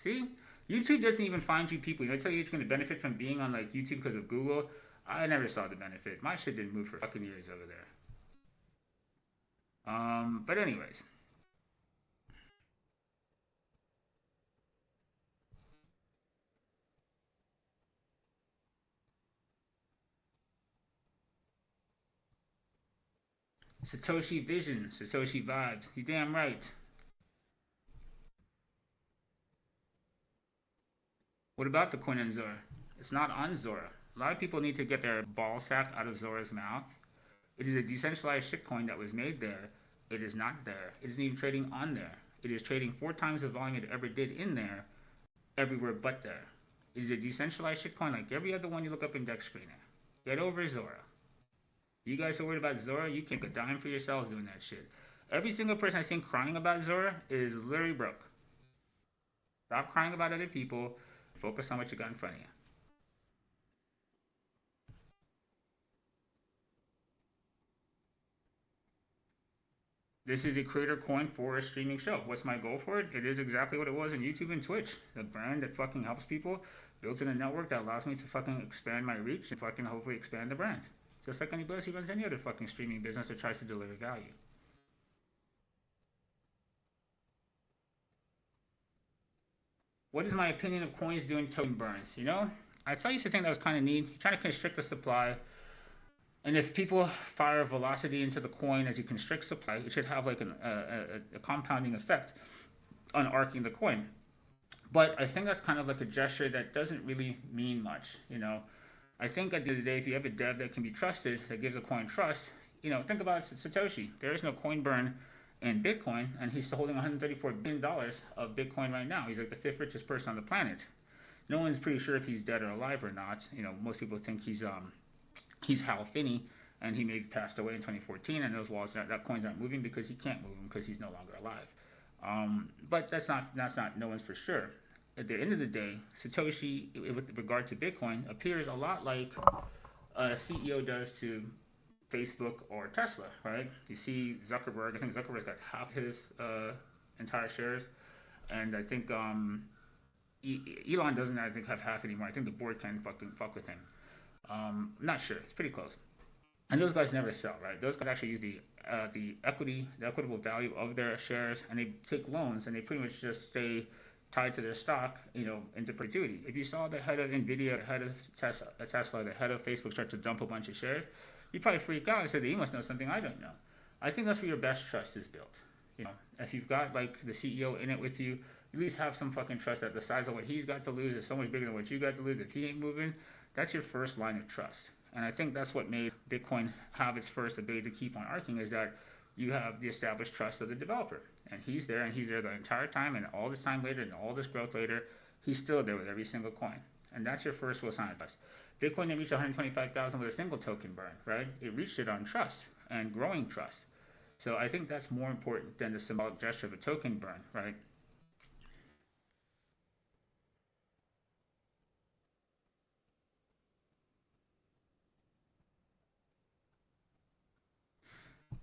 See? YouTube doesn't even find you people. I tell you it's going to benefit from being on YouTube because of Google. I never saw the benefit. My shit didn't move for fucking years over there. But anyways. Satoshi Vision, Satoshi Vibes. You damn right. What about the coin on Zora? It's not on Zora. A lot of people need to get their ball sack out of Zora's mouth. It is a decentralized shitcoin that was made there. It is not there. It isn't even trading on there. It is trading 4 times the volume it ever did in there, everywhere but there. It is a decentralized shitcoin like every other one you look up in Deck Screener. Get over Zora. You guys are worried about Zora? You can't get a dime for yourselves doing that shit. Every single person I've seen crying about Zora is literally broke. Stop crying about other people. Focus on what you got in front of you. This is a creator coin for a streaming show. What's my goal for it? It is exactly what it was in YouTube and Twitch. The brand that fucking helps people, built in a network that allows me to fucking expand my reach and fucking hopefully expand the brand. Just like anybody else who runs any other fucking streaming business or tries to deliver value. What is my opinion of coins doing token burns? I thought I used to think that was kind of neat. You're trying to constrict the supply. And if people fire velocity into the coin as you constrict supply, it should have like a compounding effect on arcing the coin. But I think that's kind of like a gesture that doesn't really mean much. I think at the end of the day, if you have a dev that can be trusted, that gives a coin trust, think about Satoshi. There is no coin burn in Bitcoin, and he's holding $134 billion of Bitcoin right now. He's like the fifth richest person on the planet. No one's pretty sure if he's dead or alive or not. Most people think he's Hal Finney, and he may have passed away in 2014, and those walls, that coin's not moving because he can't move them because he's no longer alive. But that's not no one's for sure. At the end of the day, Satoshi, with regard to Bitcoin, appears a lot like a CEO does to Facebook or Tesla, right? You see Zuckerberg. I think Zuckerberg's got half his entire shares, and I think Elon doesn't. I think have half anymore. I think the board can fuck with him. Not sure. It's pretty close. And those guys never sell, right? Those guys actually use the equitable value of their shares, and they take loans, and they pretty much just stay tied to their stock, into perpetuity. If you saw the head of Nvidia, the head of Tesla, the head of Facebook start to dump a bunch of shares, you'd probably freak out and say, he must know something I don't know. I think that's where your best trust is built. If you've got like the CEO in it with you, at least have some fucking trust that the size of what he's got to lose is so much bigger than what you got to lose. If he ain't moving, that's your first line of trust. And I think that's what made Bitcoin have its first ability to keep on arcing, is that you have the established trust of the developer. And he's there the entire time, and all this time later, and all this growth later, he's still there with every single coin. And that's your first real sign of trust. Bitcoin didn't reach 125,000 with a single token burn, right? It reached it on trust and growing trust. So I think that's more important than the symbolic gesture of a token burn, right?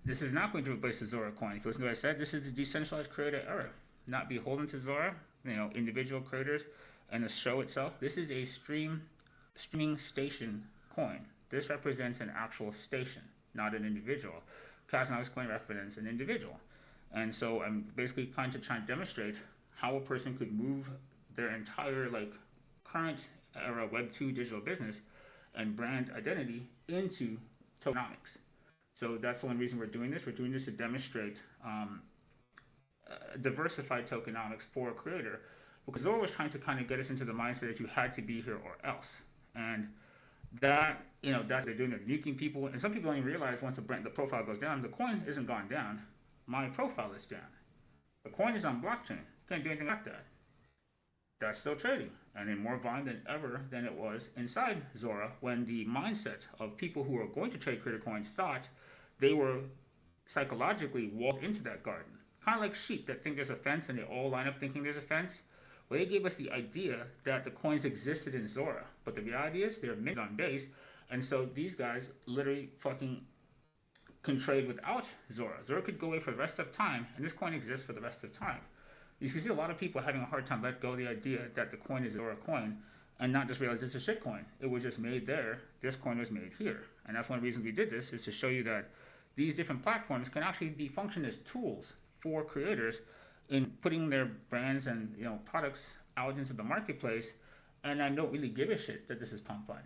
This is not going to replace the Zora coin. If you listen to what I said, this is the decentralized creator era. Not beholden to Zora, individual creators, and the show itself. This is a streaming station coin. This represents an actual station, not an individual. Cosmos coin represents an individual. And so I'm basically trying to demonstrate how a person could move their entire current era Web 2 digital business and brand identity into tokenomics. So that's the one reason we're doing this. We're doing this to demonstrate diversified tokenomics for a creator, because Zora was trying to kind of get us into the mindset that you had to be here or else. And that, that's they're doing it, nuking people. And some people don't even realize once the profile goes down, the coin isn't gone down. My profile is down. The coin is on blockchain. Can't do anything like that. That's still trading, and in more volume than ever than it was inside Zora, when the mindset of people who are going to trade creator coins thought they were psychologically walled into that garden. Kind of like sheep that think there's a fence and they all line up thinking there's a fence. Well, they gave us the idea that the coins existed in Zora, but the reality is they're minted on base, and so these guys literally fucking can trade without Zora. Zora could go away for the rest of time, and this coin exists for the rest of time. You can see a lot of people having a hard time let go of the idea that the coin is a Zora coin and not just realize it's a shit coin. It was just made there. This coin was made here. And that's one of the reasons we did this, is to show you that these different platforms can actually be function as tools for creators in putting their brands and products out into the marketplace. And I don't really give a shit that this is Pump Fun,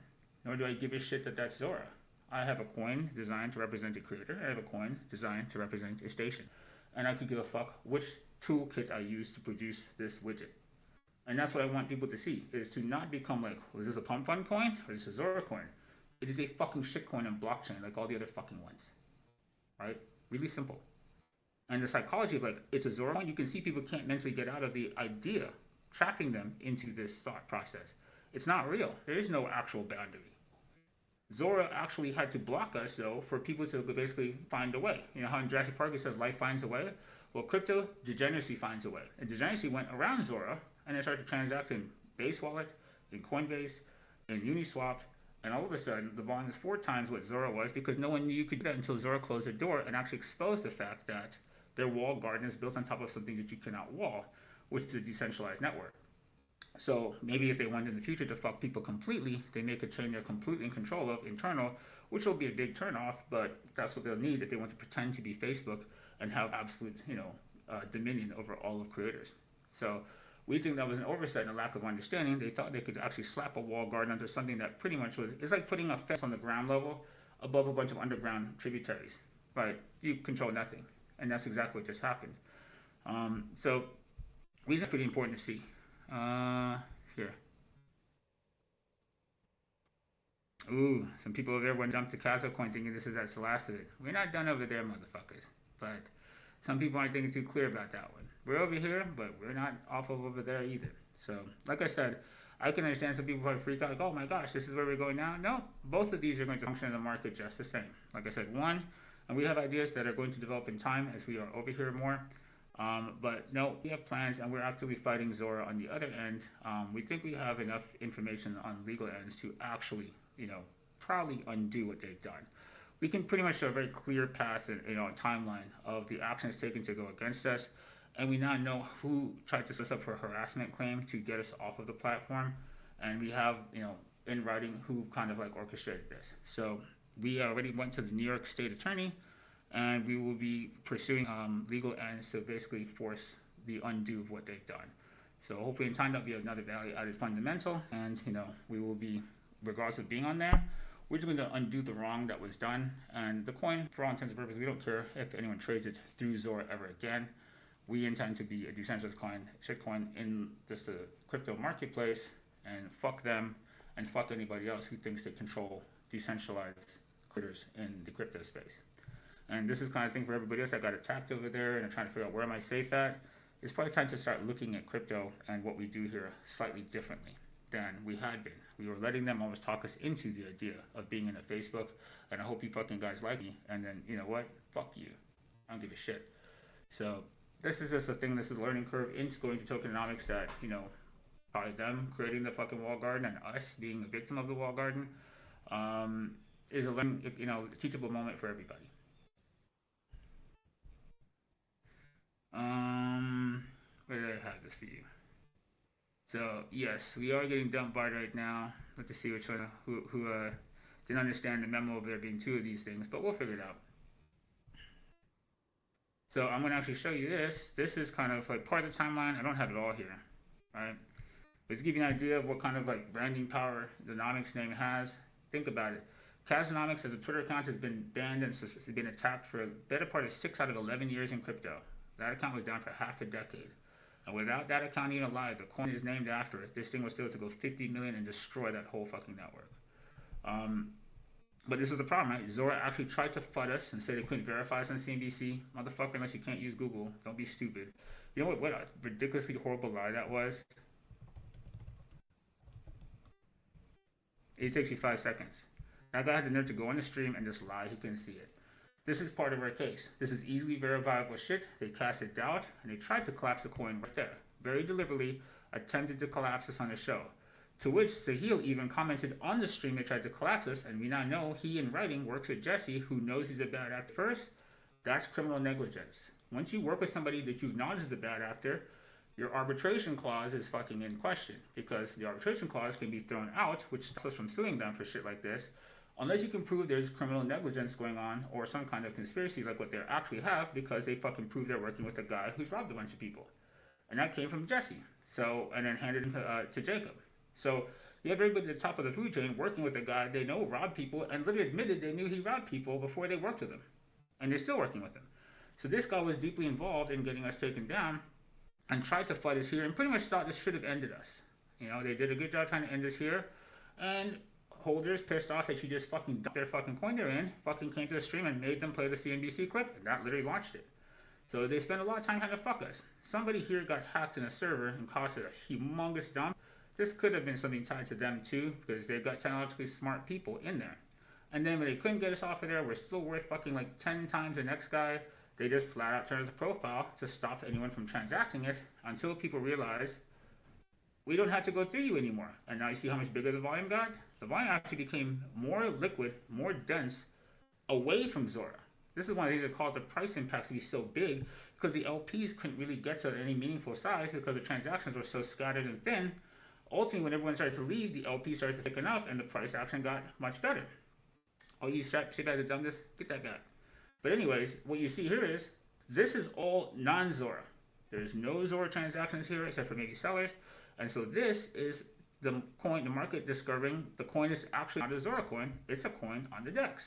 nor do I give a shit that that's Zora. I have a coin designed to represent a creator. I have a coin designed to represent a station. And I could give a fuck which toolkit I use to produce this widget. And that's what I want people to see, is to not become like, is this a Pump Fun coin or is this a Zora coin? It is a fucking shit coin on blockchain like all the other fucking ones. Right? Really simple. And the psychology of it's a Zora coin, you can see people can't mentally get out of the idea, trapping them into this thought process. It's not real. There is no actual boundary. Zora actually had to block us, though, for people to basically find a way. You know how in Jurassic Park it says life finds a way? Well, crypto degeneracy finds a way. And degeneracy went around Zora, and they started to transact in Base Wallet, in Coinbase, in Uniswap, and all of a sudden the volume is 4 times what Zora was, because no one knew you could do that until Zora closed the door and actually exposed the fact that their walled garden is built on top of something that you cannot wall, which is a decentralized network. So maybe if they want in the future to fuck people completely, they make a chain they're completely in control of, internal, which will be a big turnoff, but that's what they'll need if they want to pretend to be Facebook and have absolute, dominion over all of creators. So we think that was an oversight and a lack of understanding. They thought they could actually slap a wall guard onto something that pretty much was, it's like putting a fence on the ground level above a bunch of underground tributaries. Right? You control nothing. And that's exactly what just happened. So we think it's pretty important to see. Here. Ooh, some people over there went dumped the Castle coin thinking this is that's the last of it. We're not done over there, motherfuckers. But some people aren't thinking too clear about that one. We're over here, but we're not off of over there either. So, like I said, I can understand some people probably freak out, like, oh my gosh, this is where we're going now. No, both of these are going to function in the market just the same. Like I said, one, and we have ideas that are going to develop in time as we are over here more. But no, we have plans, and we're actively fighting Zora on the other end. We think we have enough information on legal ends to actually, probably undo what they've done. We can pretty much show a very clear path and a timeline of the actions taken to go against us, and we now know who tried to set us up for a harassment claim to get us off of the platform, and we have in writing who kind of like orchestrated this. So we already went to the New York State Attorney, and we will be pursuing legal ends to basically force the undo of what they've done. So hopefully in time that'll be another value-added fundamental, and we will be, regardless of being on there, we're just going to undo the wrong that was done. And the coin, for all intents and purposes, we don't care if anyone trades it through Zora ever again. We intend to be a decentralized coin, shitcoin in just the crypto marketplace, and fuck them, and fuck anybody else who thinks they control decentralized critters in the crypto space. And this is kind of thing for everybody else that got attacked over there and are trying to figure out where am I safe at. It's probably time to start looking at crypto and what we do here slightly differently than we had been. We were letting them almost talk us into the idea of being in a Facebook, and I hope you fucking guys like me, and then, you know what? Fuck you. I don't give a shit. So this is just a thing, this is a learning curve into going to tokenomics that, probably them creating the fucking wall garden and us being a victim of the wall garden, is a learning, a teachable moment for everybody. Where did I have this for you? So yes, we are getting dumped by right now. Let's see which one who didn't understand the memo of there being two of these things, but we'll figure it out. So I'm going to actually show you this. This is kind of like part of the timeline. I don't have it all here, right? But to give you an idea of what kind of like branding power the Nomics name has, think about it. Casonomics as a Twitter account has been banned and been attacked for a better part of 6 out of 11 years in crypto. That account was down for half a decade. And without that account even alive, the coin is named after it. This thing was still to go 50 million and destroy that whole fucking network. But this is the problem, right? Zora actually tried to FUD us and say they couldn't verify us on CNBC. Motherfucker, unless you can't use Google, don't be stupid. You know what a ridiculously horrible lie that was? It takes you 5 seconds. That guy had the nerve to go on the stream and just lie he couldn't see it. This is part of our case. This is easily verifiable shit. They casted doubt, and they tried to collapse the coin right there. Very deliberately attempted to collapse us on the show. To which Sahil even commented on the stream they tried to collapse us, and we now know he in writing works with Jesse, who knows he's a bad actor first. That's criminal negligence. Once you work with somebody that you acknowledge is a bad actor, your arbitration clause is fucking in question, because the arbitration clause can be thrown out, which stops us from suing them for shit like this, unless you can prove there's criminal negligence going on or some kind of conspiracy like what they actually have, because they fucking prove they're working with a guy who's robbed a bunch of people. And that came from Jesse. So, and then handed him to Jacob. So you have everybody at the top of the food chain working with a guy they know robbed people and literally admitted they knew he robbed people before they worked with him. And they're still working with him. So this guy was deeply involved in getting us taken down and tried to fight us here and pretty much thought this should have ended us. They did a good job trying to end us here. And holders pissed off that you just fucking dumped their fucking coin they're in, fucking came to the stream and made them play the CNBC clip, and that literally launched it. So they spent a lot of time trying to fuck us. Somebody here got hacked in a server and caused a humongous dump. This could have been something tied to them too, because they've got technologically smart people in there. And then when they couldn't get us off of there, we're still worth fucking like 10 times the next guy. They just flat out turned the profile to stop anyone from transacting it until people realized we don't have to go through you anymore. And now you see how much bigger the volume got? The volume actually became more liquid, more dense, away from Zora. This is one of the things that caused the price impact to be so big, because the LPs couldn't really get to any meaningful size because the transactions were so scattered and thin. ultimately, when everyone started to leave, the LP started to thicken up, and the price action got much better. Oh, you shit bag of dumbness, get that back. But anyways, what you see here is this is all non-Zora. There's no Zora transactions here except for maybe sellers, and so this is the coin, the market discovering the coin is actually not a Zora coin. It's a coin on the DEX.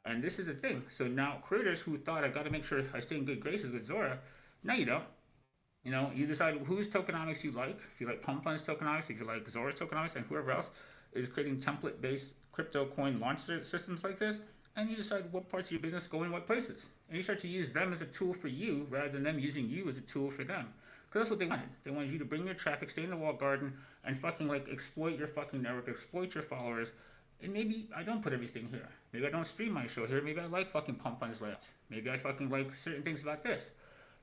And this is the thing. So now creators who thought I got to make sure I stay in good graces with Zora, now you don't. You know, you decide whose tokenomics you like. If you like Pump Fund's tokenomics, if you like Zora's tokenomics, and whoever else is creating template-based crypto coin launch systems like this, and you decide what parts of your business go in what places. And you start to use them as a tool for you rather than them using you as a tool for them. Because that's what they wanted. They wanted you to bring your traffic, stay in the walled garden, and fucking like exploit your fucking network, exploit your followers. And maybe I don't put everything here. Maybe I don't stream my show here. Maybe I like fucking Pump Fund's layouts. Maybe I fucking like certain things about this.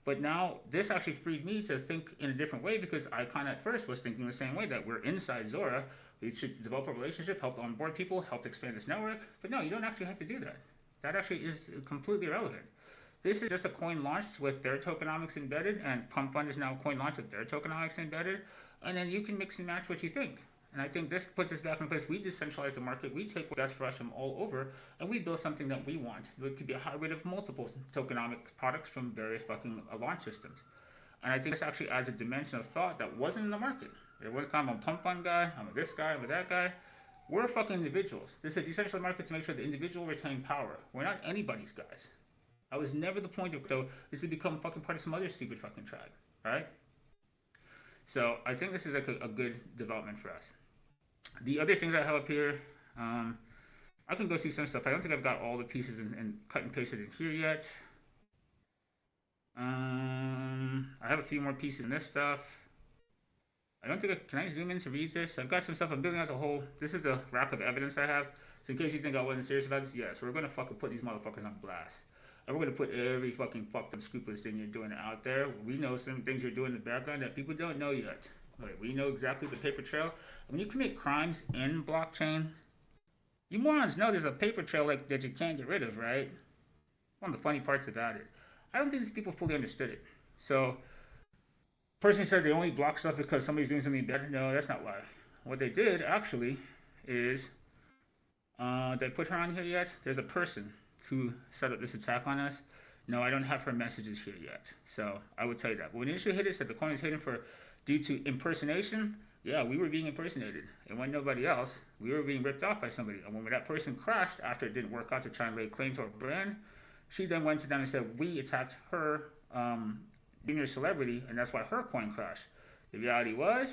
But now this actually freed me to think in a different way because I kind of at first was thinking the same way that we're inside Zora. We should develop a relationship, help onboard people, help expand this network. But no, you don't actually have to do that. That actually is completely irrelevant. This is just a coin launched with their tokenomics embedded, and Pump Fund is now a coin launched with their tokenomics embedded, and then you can mix and match what you think. And I think this puts us back in place. We decentralize the market, we take what's best for us from all over, and we build something that we want. It could be a hybrid of multiple tokenomic products from various fucking launch systems. And I think this actually adds a dimension of thought that wasn't in the market. There was kind of a Pump Fund guy, I'm a this guy, I'm a that guy. We're fucking individuals. This is a decentralized market to make sure the individual retain power. We're not anybody's guys. That was never the point of crypto, is to become fucking part of some other stupid fucking tribe, right? So I think this is like a good development for us. The other things I have up here, I can go see some stuff. I don't think I've got all the pieces and cut and pasted in here yet. I have a few more pieces in this stuff. I don't think can I zoom in to read this? I've got some stuff. I'm building out the whole. This is the rack of evidence I have. So in case you think I wasn't serious about this, yes, we're gonna fucking put these motherfuckers on blast. And we're gonna put every fucking fucked up scrupulous thing you're doing out there. We know some things you're doing in the background that people don't know yet. Right, we know exactly the paper trail. When you commit crimes in blockchain, you morons know there's a paper trail like that you can't get rid of, right? One of the funny parts about it. I don't think these people fully understood it. So, person said they only block stuff because somebody's doing something bad. No, that's not why. What they did actually is, did I put her on here yet? There's a person who set up this attack on us. No, I don't have her messages here yet. So I would tell you that. But when the issue hit, it said the coin is hidden due to impersonation. Yeah, we were being impersonated. It wasn't nobody else. We were being ripped off by somebody. And when that person crashed after it didn't work out to try and lay claim to our brand, she then went to them and said, we attacked her junior celebrity, and that's why her coin crashed. The reality was,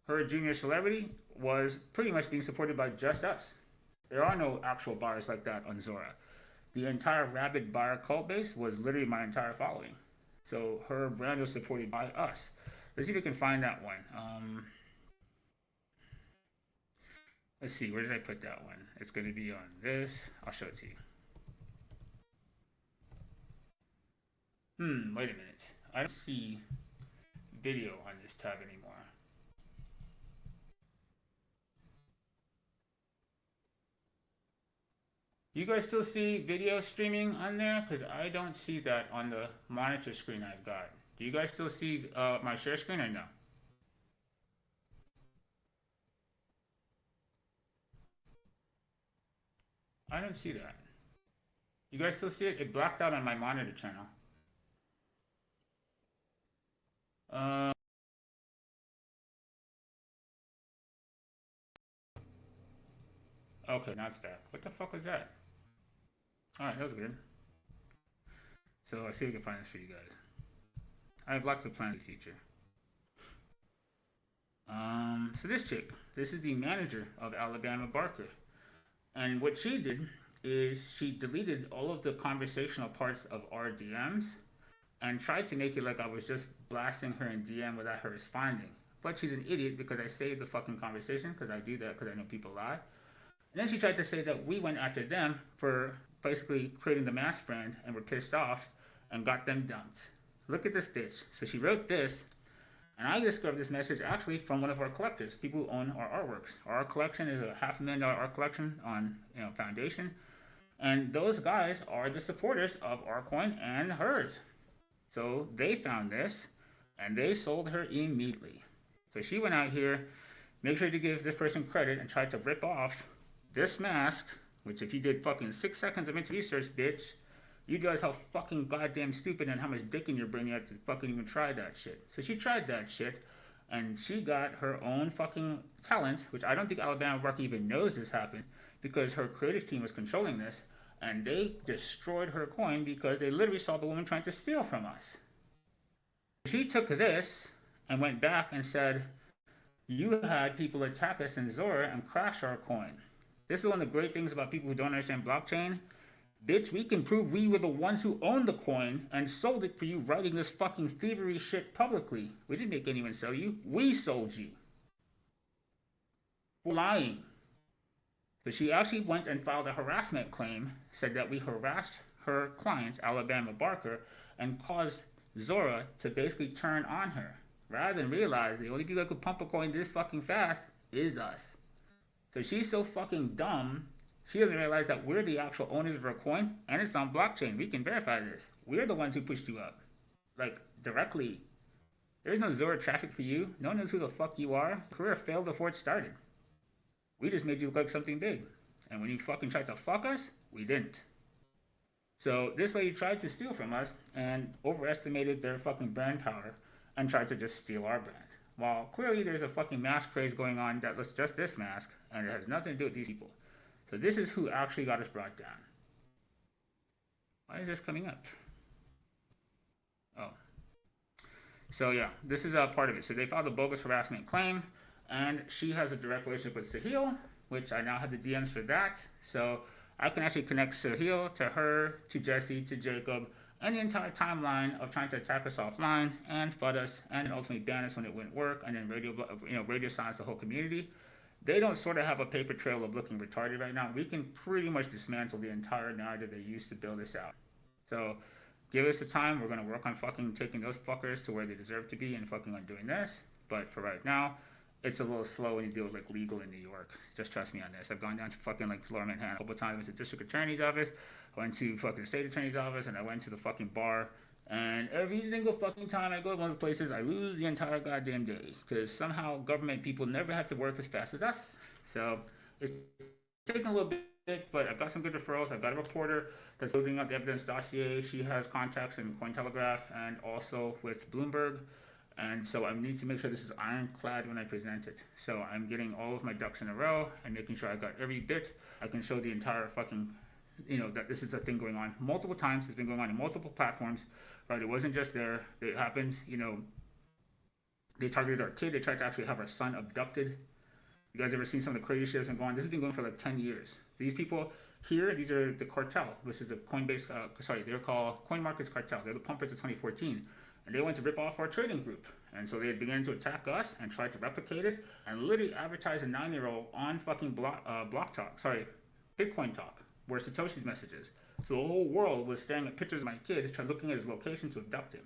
her junior celebrity was pretty much being supported by just us. There are no actual buyers like that on Zora. The entire rabid buyer cult base was literally my entire following. So her brand was supported by us. Let's see if we can find that one. Let's see, where did I put that one? It's going to be on this. I'll show it to you. Wait a minute. I don't see video on this tab anymore. You guys still see video streaming on there? Because I don't see that on the monitor screen I've got. Do you guys still see my share screen or no? I don't see that. You guys still see it? It blacked out on my monitor channel. Okay, now it's back. What the fuck was that? Alright, that was good. So I'll see if we can find this for you guys. I have lots of plans in the future. So this chick, this is the manager of Alabama Barker. And what she did is she deleted all of the conversational parts of our DMs and tried to make it like I was just blasting her in DM without her responding. But she's an idiot because I saved the fucking conversation, because I do that because I know people lie. And then she tried to say that we went after them for basically creating the mass brand and were pissed off and got them dumped. Look at this bitch. So she wrote this, and I discovered this message actually from one of our collectors, people who own our artworks. Our collection is a $500,000 art collection on Foundation, and those guys are the supporters of our coin and hers. So they found this, and they sold her immediately. So she went out here make sure to give this person credit and try to rip off this mask, which if you did fucking 6 seconds of research, bitch, you realize how fucking goddamn stupid and how much dick in your brain you have to fucking even try that shit. So she tried that shit, and she got her own fucking talent, which I don't think Alabama Barker even knows this happened, because her creative team was controlling this, and they destroyed her coin because they literally saw the woman trying to steal from us. She took this and went back and said, you had people attack us in Zora and crash our coin. This is one of the great things about people who don't understand blockchain. Bitch, we can prove we were the ones who owned the coin and sold it for you writing this fucking thievery shit publicly. We didn't make anyone sell you. We sold you. For lying. But she actually went and filed a harassment claim, said that we harassed her client, Alabama Barker, and caused Zora to basically turn on her. Rather than realize the only people that could pump a coin this fucking fast is us. So she's so fucking dumb, she doesn't realize that we're the actual owners of her coin, and it's on blockchain. We can verify this. We're the ones who pushed you up. Like, directly. There's no Zora traffic for you. No one knows who the fuck you are. Your career failed before it started. We just made you look like something big. And when you fucking tried to fuck us, we didn't. So this lady tried to steal from us and overestimated their fucking brand power and tried to just steal our brand. While clearly there's a fucking mask craze going on that looks just this mask, and it has nothing to do with these people. So this is who actually got us brought down. Why is this coming up? Oh. So yeah, this is a part of it. So they filed a bogus harassment claim, and she has a direct relationship with Sahil, which I now have the DMs for that. So I can actually connect Sahil to her, to Jesse, to Jacob, and the entire timeline of trying to attack us offline and FUD us and ultimately ban us when it wouldn't work, and then radio silence the whole community. They don't sort of have a paper trail of looking retarded right now. We can pretty much dismantle the entire narrative they used to build this out. So give us the time. We're going to work on fucking taking those fuckers to where they deserve to be and fucking on doing this. But for right now, it's a little slow when you deal with like legal in New York. Just trust me on this. I've gone down to fucking like Lower Manhattan a couple of times. I went to the district attorney's office. I went to fucking state attorney's office, and I went to the fucking bar. And every single fucking time I go to one of those places, I lose the entire goddamn day. Because somehow government people never have to work as fast as us. So it's taking a little bit, but I've got some good referrals. I've got a reporter that's building up the evidence dossier. She has contacts in Cointelegraph and also with Bloomberg. And so I need to make sure this is ironclad when I present it. So I'm getting all of my ducks in a row and making sure I got every bit. I can show the entire fucking, that this is a thing going on multiple times. It's been going on in multiple platforms. Right, it wasn't just there. It happened, they targeted our kid. They tried to actually have our son abducted. You guys ever seen some of the crazy shit that's been going on? This has been going for like 10 years. These people here, these are the cartel. This is the Coinbase, they're called Coin Markets Cartel. They're the pumpers of 2014. And they went to rip off our trading group. And so they began to attack us and tried to replicate it and literally advertise a 9-year-old on fucking Bitcoin Talk, where Satoshi's messages. So the whole world was staring at pictures of my kid, trying looking at his location to abduct him.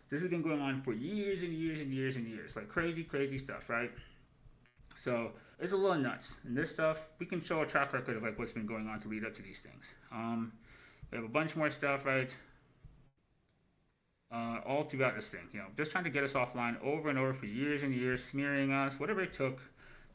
This has been going on for years and years and years and years. Like crazy, crazy stuff, right? So it's a little nuts. And this stuff, we can show a track record of like what's been going on to lead up to these things. We have a bunch more stuff, right? All throughout this thing, just trying to get us offline over and over for years and years, smearing us, whatever it took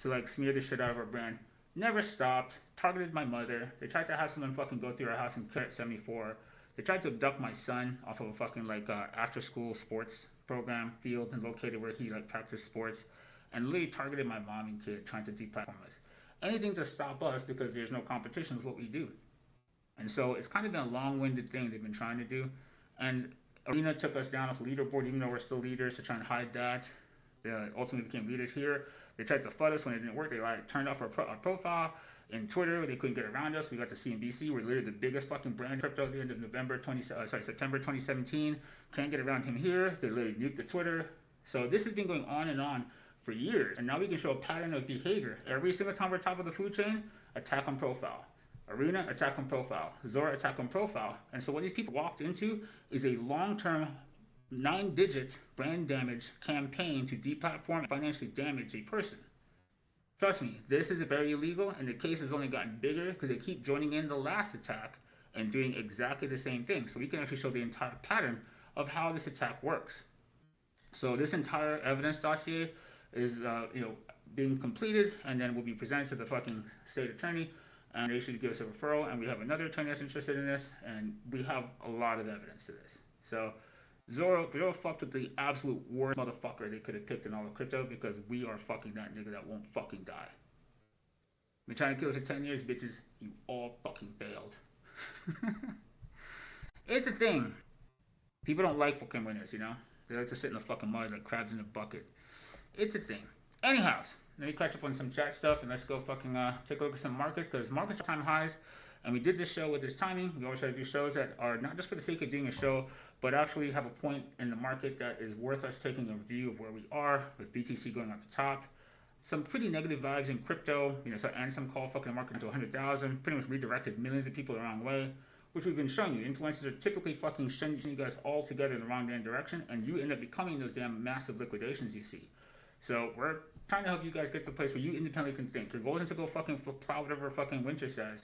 to like smear the shit out of our brand. Never stopped. Targeted my mother. They tried to have someone fucking go through our house in Carrot 74. They tried to abduct my son off of a fucking like after school sports program field and located where he like practiced sports, and literally targeted my mom and kid, trying to deplatform us. Anything to stop us because there's no competition with what we do. And so it's kind of been a long-winded thing they've been trying to do. And Arena took us down off the leaderboard, even though we're still leaders, to try and hide that. They ultimately became leaders here. They tried to flood us when it didn't work. They turned off our profile in Twitter. They couldn't get around us. We got to CNBC. We're literally the biggest fucking brand in crypto at the end of September 2017. Can't get around him here. They literally nuked the Twitter. So this has been going on and on for years. And now we can show a pattern of behavior. Every single time we're top of the food chain, attack on profile. Arena, attack on profile. Zora, attack on profile. And so what these people walked into is a long-term 9-digit brand damage campaign to deplatform and financially damage a person. Trust me, this is very illegal, and the case has only gotten bigger because they keep joining in the last attack and doing exactly the same thing. So we can actually show the entire pattern of how this attack works. So this entire evidence dossier is, being completed, and then will be presented to the fucking state attorney, and they should give us a referral, and we have another attorney that's interested in this, and we have a lot of evidence to this. So Zoro fucked with the absolute worst motherfucker they could have picked in all of crypto, because we are fucking that nigga that won't fucking die. Been trying to kill us for 10 years, bitches. You all fucking failed. It's a thing. People don't like fucking winners, you know? They like to sit in the fucking mud like crabs in a bucket. It's a thing. Anyhow, let me catch up on some chat stuff, and let's go fucking take a look at some markets, because markets are time highs, and we did this show with this timing. We always try to do shows that are not just for the sake of doing a show, but actually have a point in the market that is worth us taking a view of where we are, with BTC going on the top. Some pretty negative vibes in crypto, you know, so Ansem called fucking the market into 100,000, pretty much redirected millions of people the wrong way, which we've been showing you. Influencers are typically fucking shunning you guys all together in the wrong damn direction, and you end up becoming those damn massive liquidations you see. So we're trying to help you guys get to a place where you independently can think. Your goal isn't to go fucking plow whatever fucking Winter says.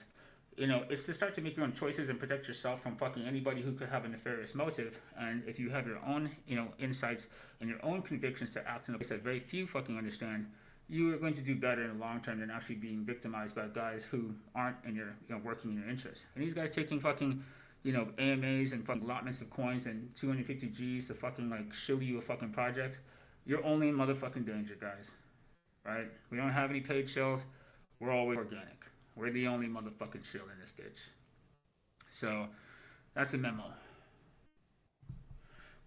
You know, it's to start to make your own choices and protect yourself from fucking anybody who could have a nefarious motive. And if you have your own, you know, insights and your own convictions to act in a place that very few fucking understand, you are going to do better in the long term than actually being victimized by guys who aren't in your, you know, working in your interest. And these guys taking fucking, you know, AMAs and fucking allotments of coins and 250 G's to fucking like shill you a fucking project, you're only in motherfucking danger, guys. Right? We don't have any paid shills. We're always organic. We're the only motherfucking shill in this bitch. So that's a memo.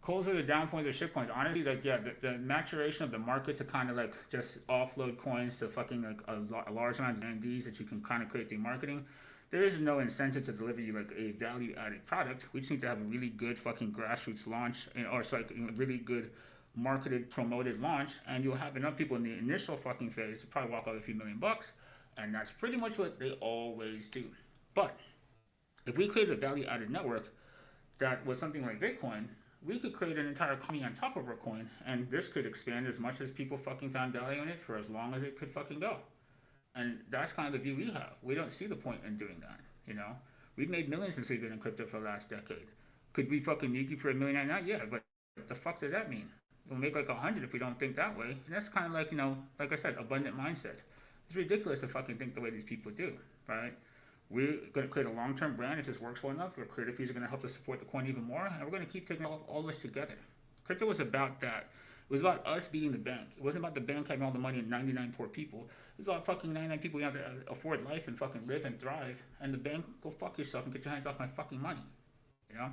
Coals are the down point of the shitcoins. Honestly, like, yeah, the maturation of the market to kind of like just offload coins to fucking like a large amount of NDs that you can kind of create through marketing. There is no incentive to deliver you like a value added product. We just need to have a really good fucking grassroots launch, or it's like a really good marketed, promoted launch, and you'll have enough people in the initial fucking phase to probably walk out with a few $1 million, and that's pretty much what they always do. But if we created a value added network that was something like Bitcoin, we could create an entire economy on top of our coin, and this could expand as much as people fucking found value in it for as long as it could fucking go. And that's kind of the view we have. We don't see the point in doing that, you know? We've made millions since we've been in crypto for the last decade. Could we fucking nuke you for $1 million? Not yet, but what the fuck does that mean? We'll make like 100 if we don't think that way. And that's kind of like, you know, like I said, abundant mindset. It's ridiculous to fucking think the way these people do, right? We're going to create a long-term brand if this works well enough. Our creative fees are going to help us support the coin even more, and we're going to keep taking all this together. Crypto was about that. It was about us beating the bank. It wasn't about the bank having all the money and 99 poor people. It was about fucking 99 people who have to afford life and fucking live and thrive. And the bank, go fuck yourself and get your hands off my fucking money. You know?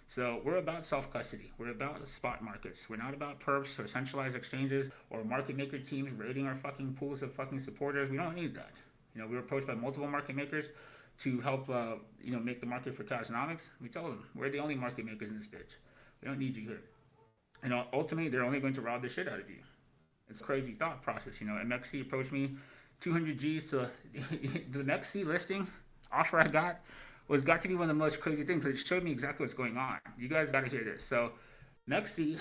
So we're about self-custody. We're about spot markets. We're not about perps or centralized exchanges or market maker teams raiding our fucking pools of fucking supporters. We don't need that. You know, we were approached by multiple market makers to help, you know, make the market for Casunomics. We told them, we're the only market makers in this bitch. We don't need you here. You know, ultimately, they're only going to rob the shit out of you. It's a crazy thought process. You know, MXC approached me, 200 G's to the MXC listing offer I got got to be one of the most crazy things. It showed me exactly what's going on. You guys got to hear this. So, MXC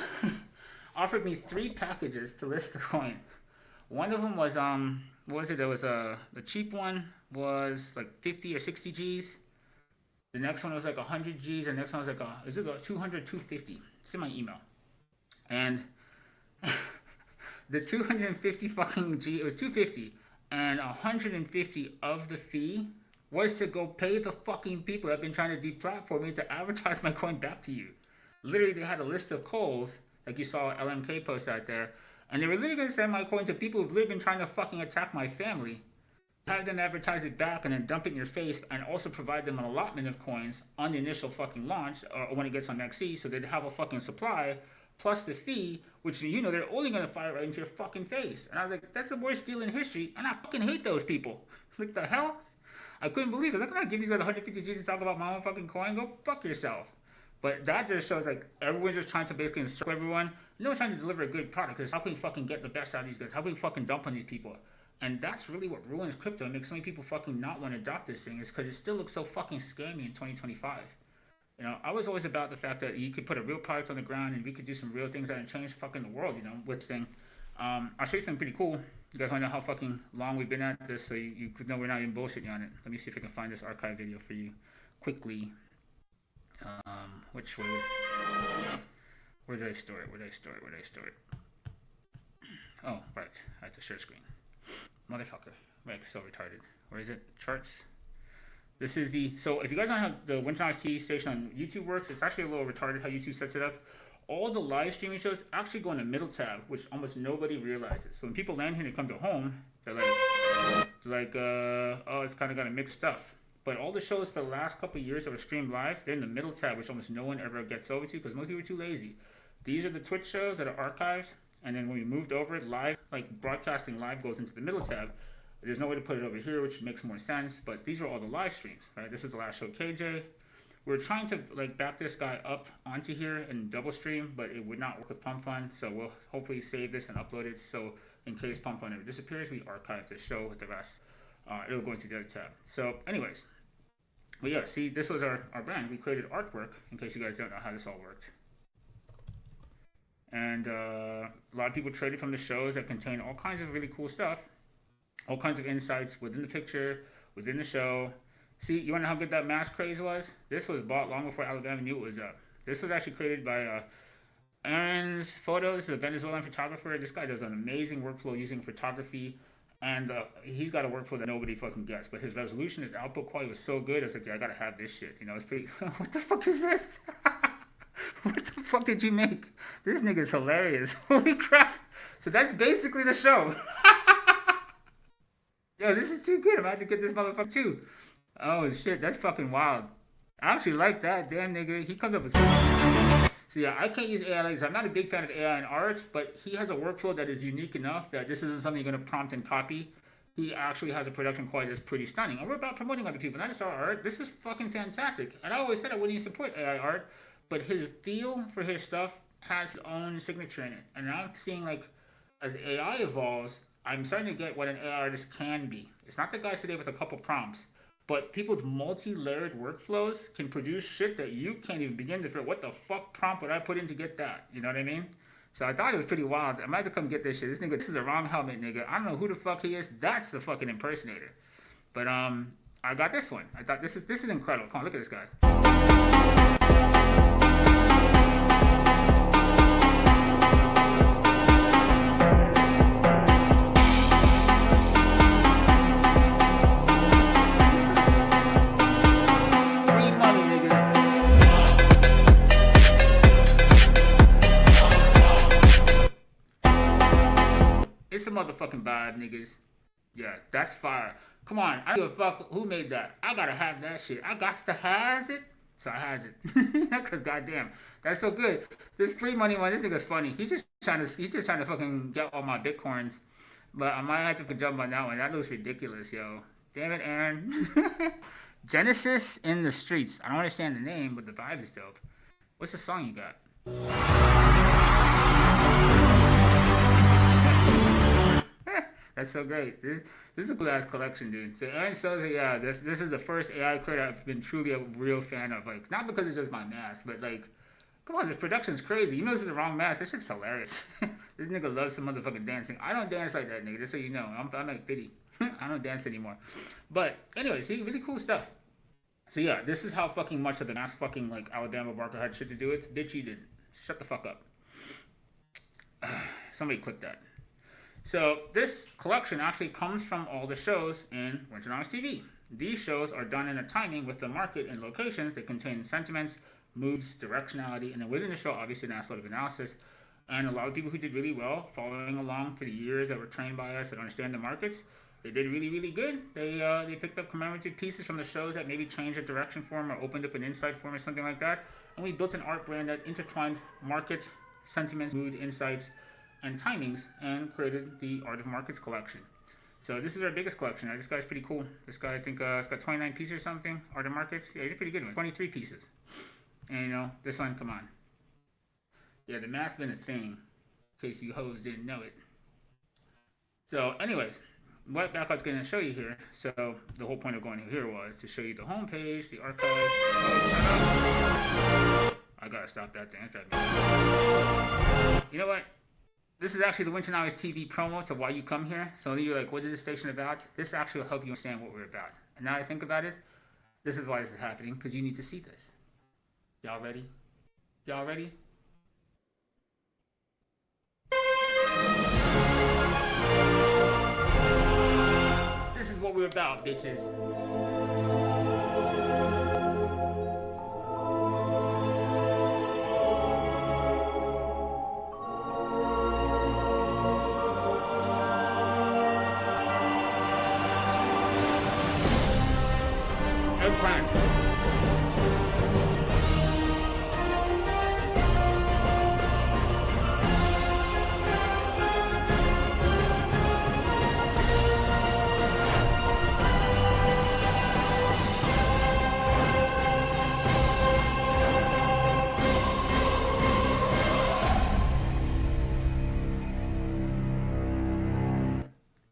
offered me 3 packages to list the coin. One of them was what was it? There was the cheap one was like 50 or 60 G's. The next one was like 100 G's. The next one was like 200, 250. It's in my email. And the 250 fucking G, it was 250, and 150 of the fee was to go pay the fucking people that have been trying to deplatform me to advertise my coin back to you. Literally, they had a list of calls, like you saw LMK post out there, and they were literally going to send my coin to people who've literally been trying to fucking attack my family, have them advertise it back and then dump it in your face, and also provide them an allotment of coins on the initial fucking launch, or when it gets on XC, so they'd have a fucking supply, plus the fee, which, you know, they're only going to fire right into your fucking face. And I was like, that's the worst deal in history, and I fucking hate those people. Like, the hell? I couldn't believe it. Look, I give these guys 150 G's to talk about my own fucking coin. Go fuck yourself. But that just shows, like, everyone's just trying to basically encircle everyone. No one's trying to deliver a good product, because how can we fucking get the best out of these guys? How can we fucking dump on these people? And that's really what ruins crypto and makes so many people fucking not want to adopt this thing, is because it still looks so fucking scammy in 2025. You know, I was always about the fact that you could put a real product on the ground and we could do some real things that would change fucking the world, you know, with this thing. I'll show you something pretty cool. You guys want to know how fucking long we've been at this, so you could know we're not even bullshitting on it. Let me see if I can find this archive video for you quickly. Which way? Where did I store it? Oh, right. I have to share screen. Motherfucker. Like, so retarded. Where is it? Charts. This is the, so if you guys don't know how the Winternomics TV station on YouTube works, it's actually a little retarded how YouTube sets it up. All the live streaming shows actually go in the middle tab, which almost nobody realizes. So when people land here and come to home, they're like, oh, it's kind of got a mixed stuff. But all the shows for the last couple of years that were streamed live, they're in the middle tab, which almost no one ever gets over to because most people are too lazy. These are the Twitch shows that are archived, and then when we moved over, live, like broadcasting live goes into the middle tab. There's no way to put it over here, which makes more sense, but these are all the live streams, right? This is the last show, KJ. We're trying to like back this guy up onto here and double stream, but it would not work with Pump Fun, so we'll hopefully save this and upload it, so in case Pump Fun ever disappears, we archive the show with the rest. It'll go into the other tab. So anyways, but yeah, see, this was our brand. We created artwork, in case you guys don't know how this all worked. And a lot of people traded from the shows that contain all kinds of really cool stuff, all kinds of insights within the picture, within the show. See, you want to know how good that mask craze was? This was bought long before Alabama knew it was up. This was actually created by Aaron's Photos, the Venezuelan photographer. This guy does an amazing workflow using photography, and he's got a workflow that nobody fucking gets. But his resolution, his output quality was so good, I was like, yeah, I gotta have this shit. You know, it's pretty. What the fuck is this? What the fuck did you make? This nigga's hilarious. Holy crap! So that's basically the show. Yo, this is too good. I'm about to get this motherfucker too. Oh shit, that's fucking wild. I actually like that. Damn nigga, he comes up with something. So yeah, I can't use AI like this. I'm not a big fan of AI in art, but he has a workflow that is unique enough that this isn't something you're gonna prompt and copy. He actually has a production quality that's pretty stunning. And we're about promoting other people, not just our art. This is fucking fantastic. And I always said I wouldn't even support AI art, but his feel for his stuff has his own signature in it. And now I'm seeing like, as AI evolves, I'm starting to get what an AI artist can be. It's not the guys today with a couple prompts. But people with multi-layered workflows can produce shit that you can't even begin to figure what the fuck prompt would I put in to get that? You know what I mean? So I thought it was pretty wild. I might have to come get this shit. This nigga, this is the wrong helmet, nigga. I don't know who the fuck he is. That's the fucking impersonator. But I got this one. I thought this is incredible. Come on, look at this guy. It's a motherfucking vibe, niggas. Yeah, that's fire. Come on, I don't give a fuck who made that. I gotta have that shit. I got to have it, so I has it. Cause goddamn, that's so good. This free money one, this nigga's funny. He's just trying to fucking get all my bitcoins. But I might have to jump on that one. That looks ridiculous, yo. Damn it, Aaron. Genesis in the Streets. I don't understand the name, but the vibe is dope. What's the song you got? That's so great. This is a cool ass collection, dude. So Aaron Stoza, yeah, this is the first AI creator I've been truly a real fan of. Like, not because it's just my mask, but like, come on, this production's crazy. You know this is the wrong mask. This shit's hilarious. This nigga loves some motherfucking dancing. I don't dance like that, nigga, just so you know. I'm like 50. I don't dance anymore. But anyway, see, really cool stuff. So yeah, this is how fucking much of the mask fucking like Alabama Barker had shit to do with. Bitch, you didn't. Shut the fuck up. Somebody click that. So this collection actually comes from all the shows in Winternomics TV. These shows are done in a timing with the market and locations that contain sentiments, moods, directionality, and then within the show, obviously, an sort of analysis. And a lot of people who did really well, following along for the years that were trained by us that understand the markets, they did really, really good. They picked up commemorative pieces from the shows that maybe changed the direction for them or opened up an insight for them or something like that. And we built an art brand that intertwined markets, sentiments, mood, insights, and timings, and created the Art of Markets collection. So this is our biggest collection. This guy's pretty cool. This guy, I think, it's got 29 pieces or something. Art of Markets. Yeah, he's a pretty good one. 23 pieces. And you know, this one, come on. Yeah, the math's been a thing, in case you hoes didn't know it. So, anyways, what Backup's going to show you here. So the whole point of going here was to show you the home page, the archive. I gotta stop that thing. You know what? This is actually the Winternomics TV promo to why you come here. So you're like, what is this station about? This actually will help you understand what we're about. And now I think about it, this is why this is happening, because you need to see this. Y'all ready? Y'all ready? is what we're about, bitches. Eggplants.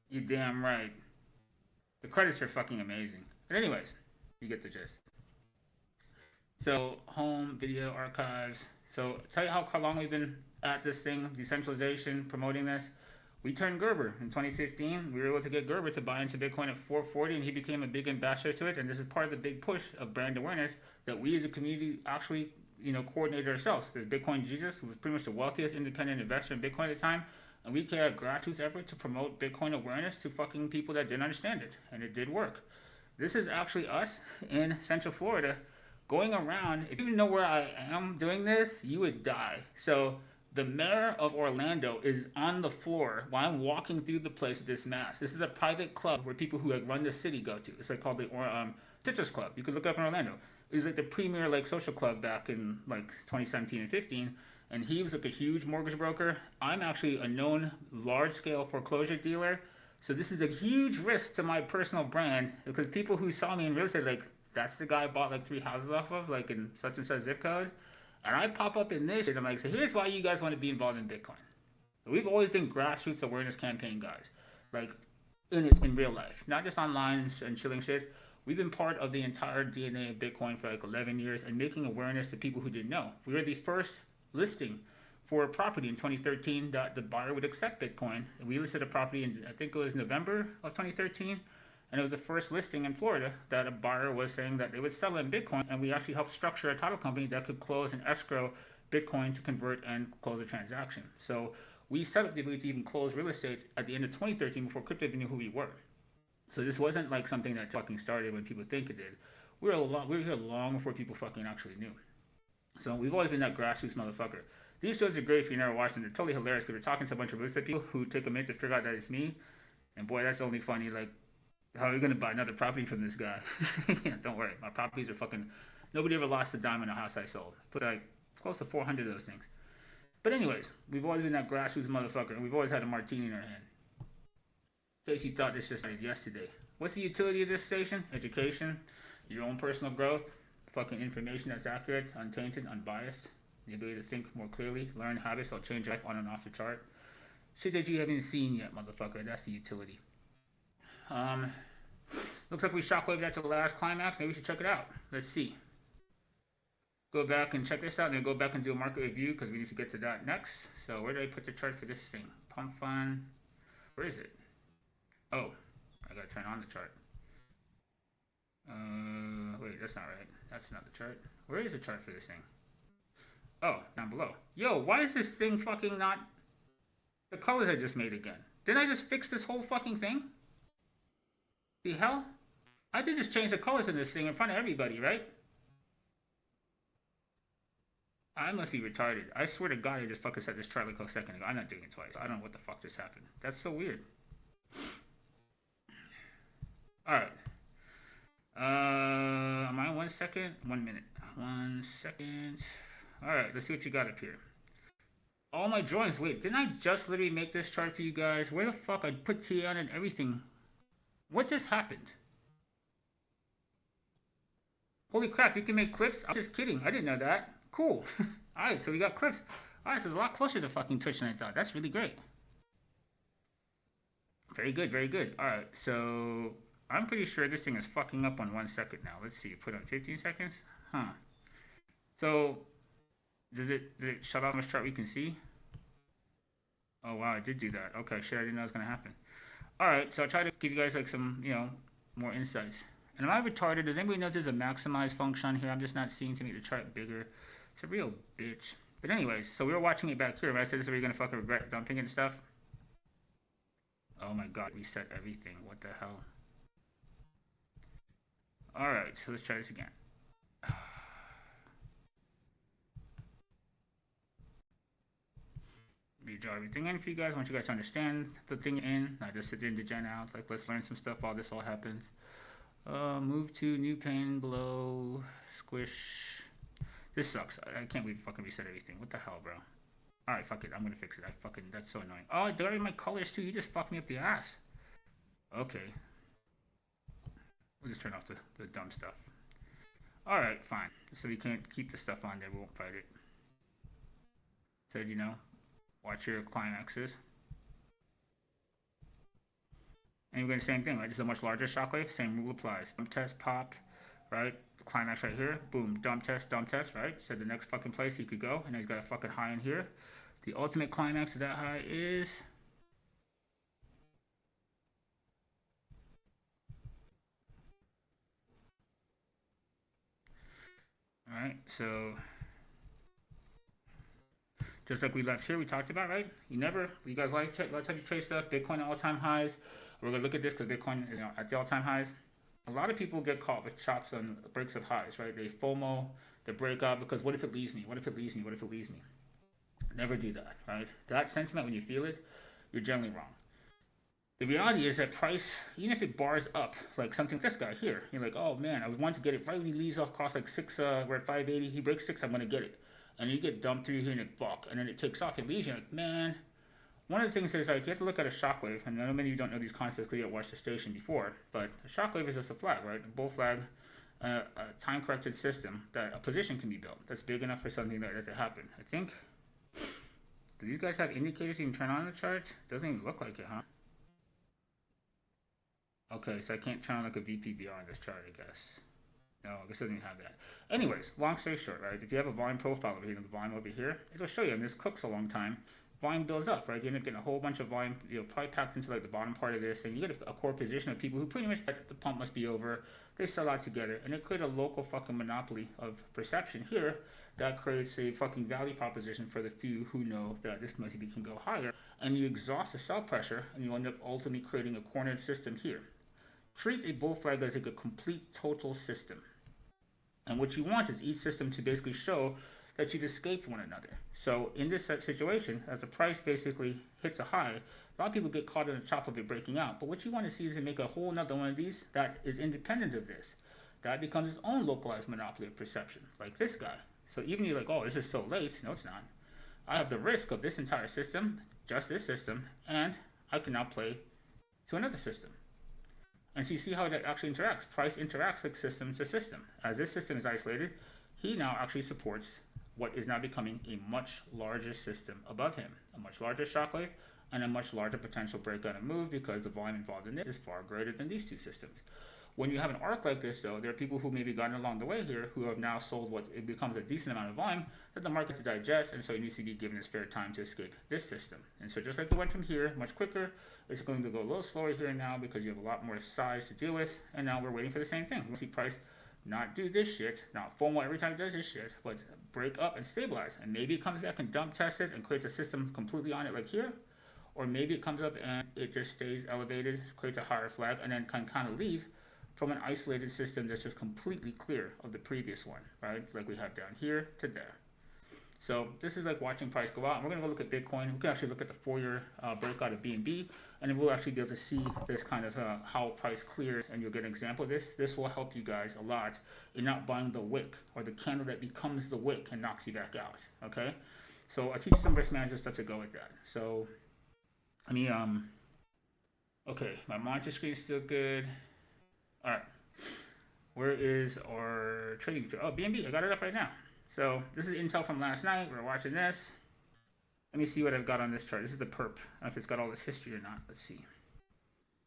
You damn right. The credits are fucking amazing. But anyways, you get the gist. So home video archives. So tell you how long we've been at this thing, decentralization, promoting this. We turned Gerber in 2015. We were able to get Gerber to buy into Bitcoin at 440, and he became a big ambassador to it. And this is part of the big push of brand awareness that we as a community actually, coordinated ourselves. There's Bitcoin Jesus, who was pretty much the wealthiest independent investor in Bitcoin at the time. And we carried a grassroots effort to promote Bitcoin awareness to fucking people that didn't understand it. And it did work. This is actually us in Central Florida going around. If you even know where I am doing this, you would die. So the mayor of Orlando is on the floor while I'm walking through the place with this mask. This is a private club where people who run the city go to. It's called the Citrus Club. You could look up in Orlando. It was like the premier social club back in 2017 and 15. And he was a huge mortgage broker. I'm actually a known large-scale foreclosure dealer. So this is a huge risk to my personal brand because people who saw me in real estate, that's the guy I bought 3 houses off of, in such and such zip code. And I pop up in this shit. I'm like, so here's why you guys want to be involved in Bitcoin. We've always been grassroots awareness campaign guys, in real life, not just online and chilling shit. We've been part of the entire DNA of Bitcoin for 11 years and making awareness to people who didn't know. We were the first listing for a property in 2013 that the buyer would accept Bitcoin. We listed a property in, I think it was November of 2013, and it was the first listing in Florida that a buyer was saying that they would sell in Bitcoin, and we actually helped structure a title company that could close and escrow Bitcoin to convert and close a transaction. So we set up the ability to even close real estate at the end of 2013 before crypto even knew who we were. So this wasn't something that fucking started when people think it did. We were here long before people fucking actually knew. So we've always been that grassroots motherfucker. These shows are great if you never watched them. They're totally hilarious because we're talking to a bunch of real estate people who take a minute to figure out that it's me. And boy, that's only funny. How are you going to buy another property from this guy? Don't worry. My properties are fucking... Nobody ever lost a dime in a house I sold. I put close to 400 of those things. But anyways, we've always been that grassroots motherfucker. And we've always had a martini in our hand. In case you thought this just started yesterday. What's the utility of this station? Education. Your own personal growth. Fucking information that's accurate, untainted, unbiased, the ability to think more clearly, learn habits that'll change your life on and off the chart. Shit that you haven't seen yet, motherfucker. That's the utility. Looks like we shockwaved that to the last climax. Maybe we should check it out. Let's see. Go back and check this out, and then go back and do a market review because we need to get to that next. So where did I put the chart for this thing? Pump fund. Where is it? Oh, I gotta turn on the chart. Wait, that's not right. That's not the chart. Where is the chart for this thing? Oh, down below. Yo, why is this thing fucking not... The colors I just made again. Didn't I just fix this whole fucking thing? The hell? I did just change the colors in this thing in front of everybody, right? I must be retarded. I swear to God I just fucking said this chart a second ago. I'm not doing it twice. I don't know what the fuck just happened. That's so weird. Alright. Am I 1 second? 1 minute. 1 second. Alright, let's see what you got up here. All my drawings. Wait, didn't I just literally make this chart for you guys? Where the fuck? I put T on and everything. What just happened? Holy crap, you can make clips? I'm just kidding. I didn't know that. Cool. Alright, so we got clips. Alright, so it's a lot closer to fucking Twitch than I thought. That's really great. Very good, very good. Alright, so... I'm pretty sure this thing is fucking up on 1 second now. Let's see. Put on 15 seconds? Huh. So, did it shut off my chart we can see? Oh, wow, I did do that. Okay, shit, I didn't know it was going to happen. Alright, so I'll try to give you guys, some, more insights. And am I retarded? Does anybody know there's a maximize function on here? I'm just not seeing to make the chart bigger. It's a real bitch. But anyways, so we were watching it back here. Right? I said this is where you're going to fucking regret dumping and stuff. Oh my god, reset everything. What the hell? Alright, so let's try this again. Redraw everything in for you guys. I want you guys to understand the thing in, not just sit there and degen out. Like, let's learn some stuff while this all happens. Move to new pane below. Squish. This sucks. I can't believe fucking reset everything. What the hell, bro? Alright, fuck it. I'm gonna fix it. That's so annoying. Oh, I deleted my colors too. You just fucked me up the ass. Okay. We'll just turn off the dumb stuff. Alright, fine. So we can't keep the stuff on there. We won't fight it. Said, watch your climaxes. And you're going to do the same thing, right? This is a much larger shockwave. Same rule applies. Dump test, pop, right? Climax right here. Boom. Dump test, right? So the next fucking place you could go. And then he's got a fucking high in here. The ultimate climax of that high is... Alright, so... Just like we left here, we talked about, right? You guys like to trade stuff, Bitcoin at all-time highs. We're going to look at this because Bitcoin is at the all-time highs. A lot of people get caught with chops on breaks of highs, right? They FOMO, they break up because what if it leaves me? What if it leaves me? What if it leaves me? Never do that, right? That sentiment, when you feel it, you're generally wrong. The reality is that price, even if it bars up, like something like this guy here, you're like, oh man, I was wanting to get it right when he leaves off cost like 6, we're at 580, he breaks 6, I'm going to get it. And you get dumped through here and it buck, and then it takes off, it leaves you like, man. One of the things is, like, you have to look at a shockwave, and I know many of you don't know these concepts because you have watched the station before, but a shockwave is just a flag, right? A bull flag, a time-corrected system that a position can be built that's big enough for something like that to happen. I think, do you guys have indicators you can turn on the chart? Doesn't even look like it, huh? Okay, so I can't turn on like a VPVR on this chart, I guess. No, I guess it doesn't have that. Anyways, long story short, right? If you have a volume profile over here and the volume over here, it'll show you, and this cooks a long time. Volume builds up, right? You end up getting a whole bunch of volume, probably packed into like the bottom part of this, and you get a core position of people who pretty much the pump must be over. They sell out together, and it creates a local fucking monopoly of perception here that creates a fucking value proposition for the few who know that this multi can go higher, and you exhaust the sell pressure, and you end up ultimately creating a cornered system here. Treat a bull flag as like a complete total system. And what you want is each system to basically show that you've escaped one another. So in this situation, as the price basically hits a high, a lot of people get caught in the chop of it breaking out. But what you want to see is to make a whole nother one of these that is independent of this. That becomes its own localized monopoly of perception, like this guy. So even you're like, oh, this is so late. No, it's not. I have the risk of this entire system, just this system, and I can now play to another system. And so you see how that actually interacts. Price interacts like system to system. As this system is isolated, he now actually supports what is now becoming a much larger system above him. A much larger shockwave and a much larger potential breakout and move because the volume involved in this is far greater than these two systems. When you have an arc like this, though, there are people who maybe gotten along the way here who have now sold what it becomes a decent amount of volume that the market to digest, and so it needs to be given its fair time to escape this system. And so just like it went from here much quicker, it's going to go a little slower here now because you have a lot more size to deal with, and now we're waiting for the same thing. We'll see price not do this shit, not FOMO every time it does this shit, but break up and stabilize. And maybe it comes back and dump tests it and creates a system completely on it like here, or maybe it comes up and it just stays elevated, creates a higher flag, and then can kind of leave from an isolated system that's just completely clear of the previous one, right? Like we have down here to there. So this is like watching price go out. And we're going to go look at Bitcoin. We can actually look at the 4-year breakout of BNB, and then we'll actually be able to see this kind of how price clears, and you'll get an example of this. This will help you guys a lot in not buying the wick or the candle that becomes the wick and knocks you back out, okay? So I teach some risk management stuff to go with that. So, okay, my monitor screen is still good. All right, where is our trading field? Oh, BNB, I got it up right now. So this is Intel from last night. We're watching this. Let me see what I've got on this chart. This is the perp. I don't know if it's got all this history or not. Let's see.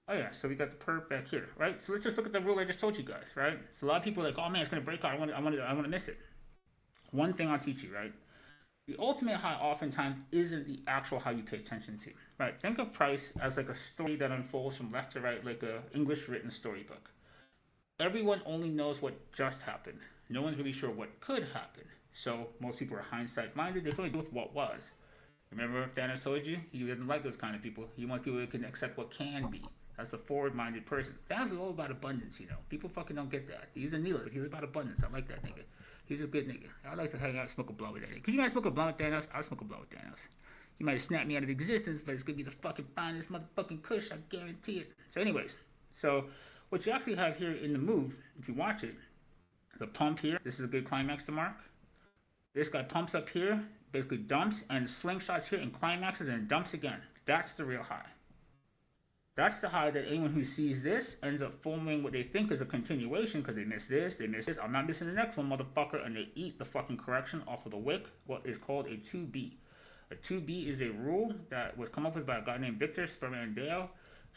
Oh yeah, so we got the perp back here, right? So let's just look at the rule I just told you guys, right? So a lot of people are like, oh man, it's gonna break out. I want to miss it. One thing I'll teach you, right? The ultimate high oftentimes isn't the actual high you pay attention to, right? Think of price as like a story that unfolds from left to right, like a English written storybook. Everyone only knows what just happened. No one's really sure what could happen. So most people are hindsight minded. They can only deal with what was. Remember Thanos told you? He doesn't like those kind of people. He wants people who can accept what can be. That's a forward-minded person. Thanos is all about abundance, you know. People fucking don't get that. He's a Neela. He's about abundance. I like that nigga. He's a good nigga. I like to hang out and smoke a blunt with that nigga. Could you guys smoke a blunt with Thanos? I'll smoke a blunt with Thanos. He might have snapped me out of existence, but it's gonna be the fucking finest motherfucking kush. I guarantee it. So anyways, so what you actually have here in the move, if you watch it, the pump here, this is a good climax to mark. This guy pumps up here, basically dumps, and slingshots here and climaxes and dumps again. That's the real high. That's the high that anyone who sees this ends up forming what they think is a continuation because they miss this, they miss this. I'm not missing the next one, motherfucker, and they eat the fucking correction off of the wick, what is called a 2B. A 2B is a rule that was come up with by a guy named Victor Spermandale.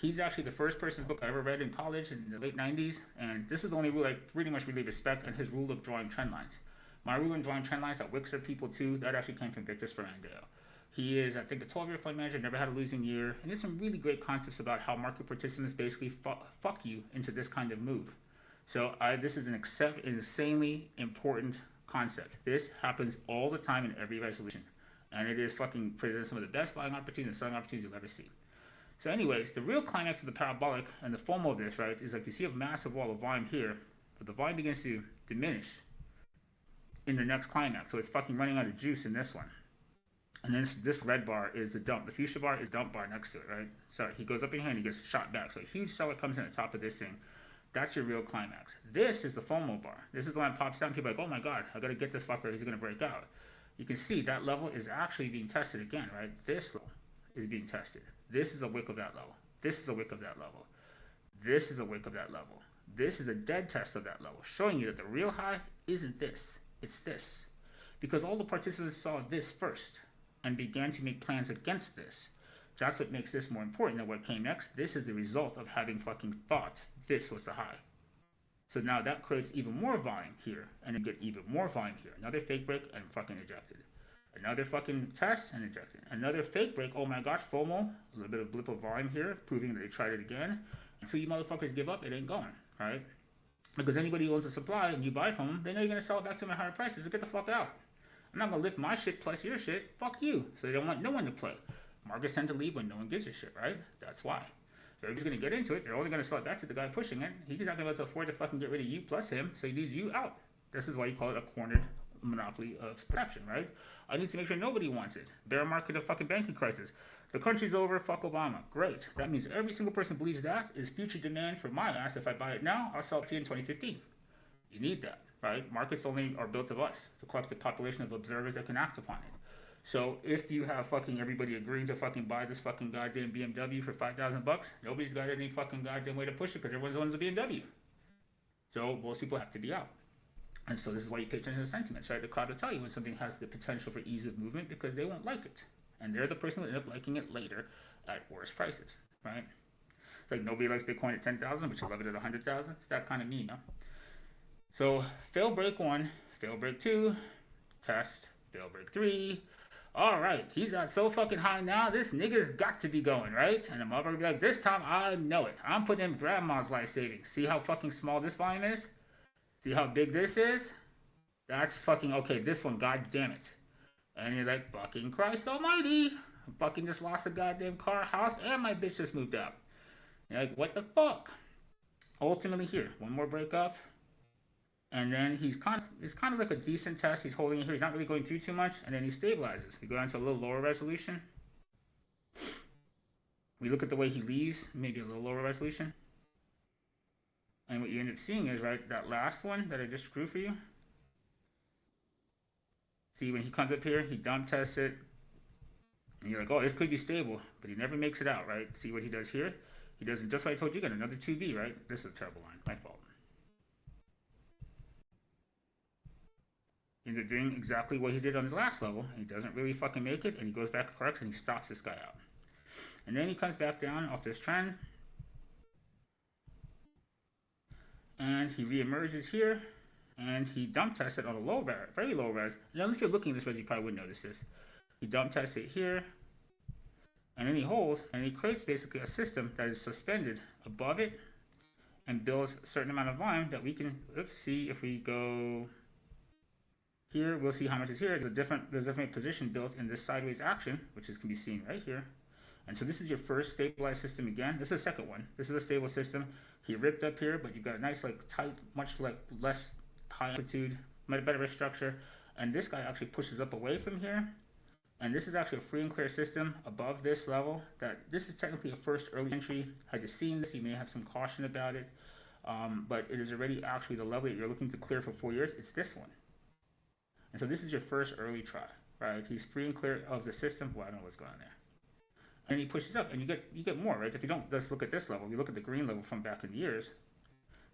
He's actually the first person's book I ever read in college in the late 90s, and this is the only rule I pretty much really respect, and his rule of drawing trend lines. My rule in drawing trend lines that wicks are people too, that actually came from Victor Spermandale. He is, I think, a 12-year fund manager, never had a losing year, and there's some really great concepts about how market participants basically fuck you into this kind of move. So this is an insanely important concept. This happens all the time in every resolution, and it is fucking presents some of the best buying opportunities and selling opportunities you'll ever see. So anyways, the real climax of the parabolic and the FOMO of this, right, is like you see a massive wall of volume here, but the volume begins to diminish in the next climax. So it's fucking running out of juice in this one. And then this red bar is the dump. The fuchsia bar is dump bar next to it, right? So he goes up in here and he gets shot back. So a huge seller comes in at the top of this thing. That's your real climax. This is the FOMO bar. This is the one that pops out and people are like, oh my god, I gotta get this fucker, he's gonna break out. You can see that level is actually being tested again, right? This level is being tested. This is a wick of that level. This is a wick of that level. This is a wick of that level. This is a dead test of that level, showing you that the real high isn't this, it's this. Because all the participants saw this first and began to make plans against this. That's what makes this more important than what came next. This is the result of having fucking thought this was the high. So now that creates even more volume here, and then get even more volume here. Another fake break and fucking ejected. Another fucking test and ejected. Another fake break, oh my gosh, FOMO, a little bit of blip of volume here, proving that they tried it again. Until you motherfuckers give up, it ain't going, right? Because anybody who owns a supply and you buy from them, they know you're gonna sell it back to them at higher prices, so get the fuck out. I'm not gonna lift my shit plus your shit. Fuck you. So they don't want no one to play. Markets tend to leave when no one gives a shit, right? That's why. So everybody's gonna get into it. They're only gonna sell it back to the guy pushing it. He's not gonna be able to afford to fucking get rid of you plus him, so he needs you out. This is why you call it a cornered monopoly of perception, right? I need to make sure nobody wants it. Bear market of fucking banking crisis. The country's over, fuck Obama. Great. That means every single person believes that is future demand for my ass. If I buy it now, I'll sell it to you in 2015. You need that. Right? Markets only are built of us, the collective population of observers that can act upon it. So if you have fucking everybody agreeing to fucking buy this fucking goddamn BMW for $5,000, nobody's got any fucking goddamn way to push it because everyone's owns a BMW. So most people have to be out. And so this is why you pay attention to the sentiments, right? The crowd will tell you when something has the potential for ease of movement because they won't like it. And they're the person who will end up liking it later at worse prices, right? It's like nobody likes Bitcoin at 10,000, but you love it at 100,000. It's that kind of meme, no? So, fail break 1, fail break 2, test, fail break 3. Alright, he's got so fucking high now, this nigga's got to be going, right? And the motherfucker be like, this time I know it. I'm putting in grandma's life savings. See how fucking small this volume is? See how big this is? That's fucking, okay, this one, god damn it. And you're like, fucking Christ almighty. I fucking just lost a goddamn car, house, and my bitch just moved out. You're like, what the fuck? Ultimately here, one more break up. And then it's kind of like a decent test. He's holding it here. He's not really going through too much. And then he stabilizes. We go down to a little lower resolution. We look at the way he leaves, maybe a little lower resolution. And what you end up seeing is, right, that last one that I just drew for you. See, when he comes up here, he dump tests it. And you're like, oh, this could be stable. But he never makes it out, right? See what he does here? He does just like I told you, got another 2B, right? This is a terrible line. My fault. He ends up doing exactly what he did on the last level. He doesn't really fucking make it, and he goes back correct, and he stops this guy out. And then he comes back down off this trend. And he reemerges here, and he dump tests it on a low res, very low res. And if you're looking at this res, you probably wouldn't notice this. He dump tests it here, and then he holds, and he creates basically a system that is suspended above it, and builds a certain amount of volume that we can, see if we go here, we'll see how much is here. There's a different position built in this sideways action, which can be seen right here. And so this is your first stabilized system again. This is the second one. This is a stable system. He ripped up here, but you've got a nice like tight, much like less high amplitude, better wrist structure. And this guy actually pushes up away from here. And this is actually a free and clear system above this level. That this is technically a first early entry. Had you seen this, you may have some caution about it. But it is already actually the level that you're looking to clear for 4 years. It's this one. And so this is your first early try, right? He's free and clear of the system. Well, I don't know what's going on there. And he pushes up, and you get more, right? If you don't just look at this level, you look at the green level from back in the years.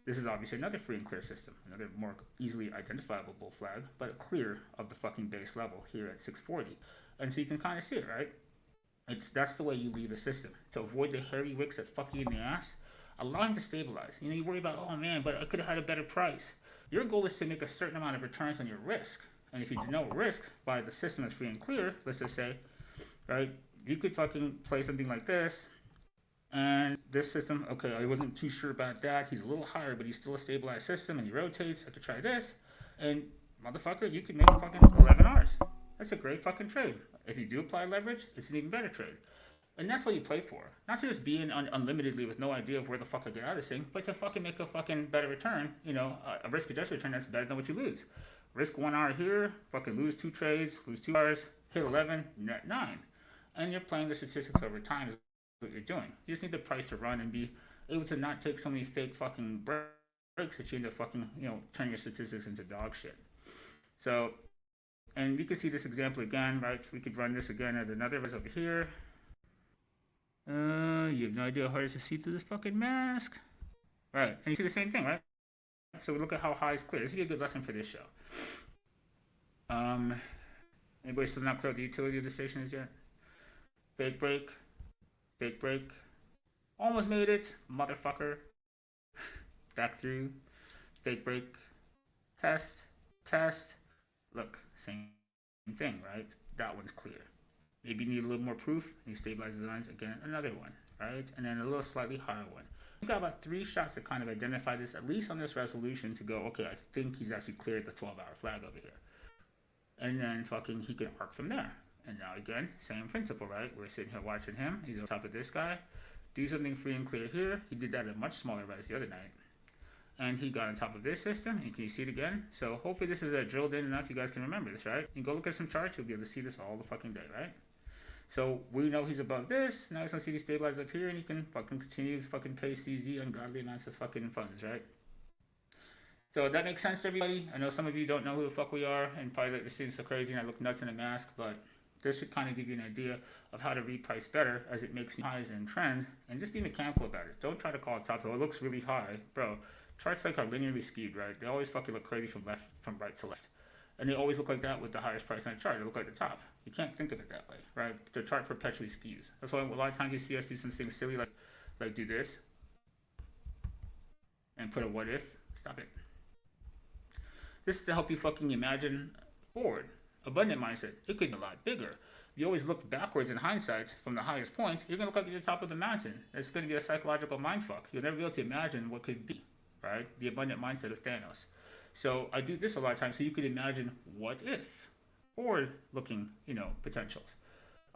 This is obviously another free and clear system, another more easily identifiable bull flag, but clear of the fucking base level here at 640. And so you can kind of see it, right? That's the way you leave a system. To avoid the hairy wicks that fuck you in the ass, allow him to stabilize. You know, you worry about, oh man, but I could have had a better price. Your goal is to make a certain amount of returns on your risk. And if you denote risk by the system is free and clear, let's just say, right, you could fucking play something like this, and this system, okay, I wasn't too sure about that. He's a little higher, but he's still a stabilized system, and he rotates. I could try this, and motherfucker, you could make fucking 11 Rs. That's a great fucking trade. If you do apply leverage, it's an even better trade. And that's what you play for. Not to just be in unlimitedly with no idea of where the fuck I get out of this thing, but to fucking make a fucking better return, you know, a risk-adjusted return that's better than what you lose. Risk 1 hour here, fucking lose 2 trades, lose 2 hours, hit 11, net 9. And you're playing the statistics over time is what you're doing. You just need the price to run and be able to not take so many fake fucking breaks that you end up fucking, you know, turning your statistics into dog shit. So, and we could see this example again, right? We could run this again at another res over here. You have no idea how hard it is to see through this fucking mask. Right, and you see the same thing, right? So we look at how high is clear. This would be a good lesson for this show. Anybody still not clear what the utility of the station is yet? Fake break. Fake break. Almost made it. Motherfucker. Back through. Fake break. Test. Test. Look, same thing, right? That one's clear. Maybe you need a little more proof. And you stabilize the lines. Again, another one, right? And then a little slightly higher one. We've got about 3 shots to kind of identify this, at least on this resolution, to go, okay, I think he's actually cleared the 12-hour flag over here. And then fucking he can arc from there. And now again, same principle, right? We're sitting here watching him. He's on top of this guy. Do something free and clear here. He did that at a much smaller rise the other night. And he got on top of this system. And can you see it again? So hopefully this is drilled in enough you guys can remember this, right? You go look at some charts, you'll be able to see this all the fucking day, right? So we know he's above this. Now he's gonna see these stabilize up here, and he can fucking continue to fucking pay CZ ungodly amounts of fucking funds, right? So that makes sense to everybody. I know some of you don't know who the fuck we are, and probably like, this seems so crazy and I look nuts in a mask, but this should kind of give you an idea of how to reprice better as it makes highs and trend, and just be mechanical about it. Don't try to call it top, so it looks really high. Bro, charts like are linearly skewed, right? They always fucking look crazy from right to left. And they always look like that with the highest price on the chart. They look like the top. You can't think of it that way, right? The chart perpetually skews. That's why a lot of times you see us do some things silly like do this and put a what if. Stop it. This is to help you fucking imagine forward. Abundant mindset. It could be a lot bigger. If you always look backwards in hindsight from the highest point, you're going to look like you're at the top of the mountain. It's going to be a psychological mindfuck. You'll never be able to imagine what could be, right? The abundant mindset of Thanos. So I do this a lot of times so you could imagine what if, forward-looking, you know, potentials.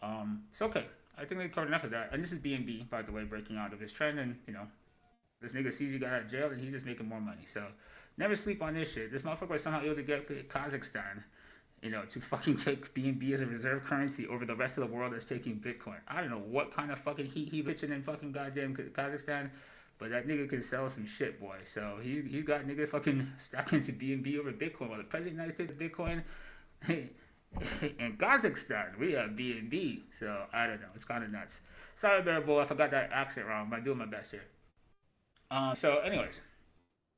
So okay, I think we covered enough of that. And this is BNB, by the way, breaking out of his trend, and you know, this nigga sees he got out of jail and he's just making more money. So never sleep on this shit. This motherfucker was somehow able to get Kazakhstan, you know, to fucking take BNB as a reserve currency over the rest of the world that's taking Bitcoin. I don't know what kind of fucking heat he bitching in fucking goddamn Kazakhstan. But that nigga can sell some shit, boy. So he got niggas fucking stacking to BNB over Bitcoin. While the president of the United States Bitcoin, in Kazakhstan, we have BNB. So I don't know. It's kind of nuts. Sorry, Bearable. I forgot that accent wrong, but I'm doing my best here. So anyways,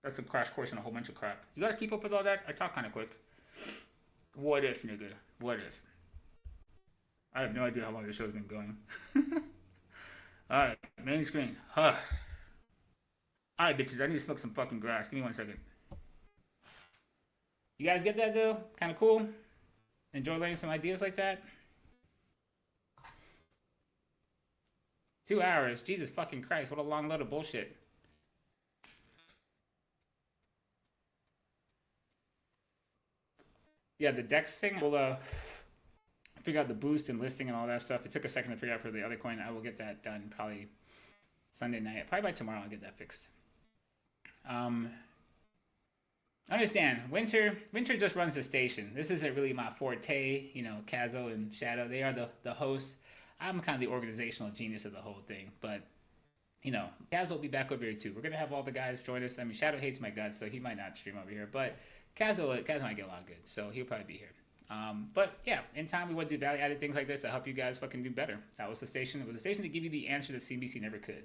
that's a crash course in a whole bunch of crap. You guys keep up with all that? I talk kind of quick. What if, nigga? What if? I have no idea how long this show's been going. Alright, main screen. Huh. Alright, bitches, I need to smoke some fucking grass. Give me 1 second. You guys get that, though? Kind of cool? Enjoy learning some ideas like that? 2 hours. Jesus fucking Christ, what a long load of bullshit. Yeah, the Dex thing, we'll figure out the boost and listing and all that stuff. It took a second to figure out for the other coin. I will get that done probably Sunday night. Probably by tomorrow I'll get that fixed. Understand, Winter just runs the station. This isn't really my forte. You know, Kazo and Shadow, they are the hosts. I'm kind of the organizational genius of the whole thing. But, you know, Kazo will be back over here too. We're going to have all the guys join us. I mean, Shadow hates my guts, so he might not stream over here. But Kazo might get along good, so he'll probably be here. But yeah, in time we want to do value-added things like this to help you guys fucking do better. That was the station. It was a station to give you the answer that CBC never could.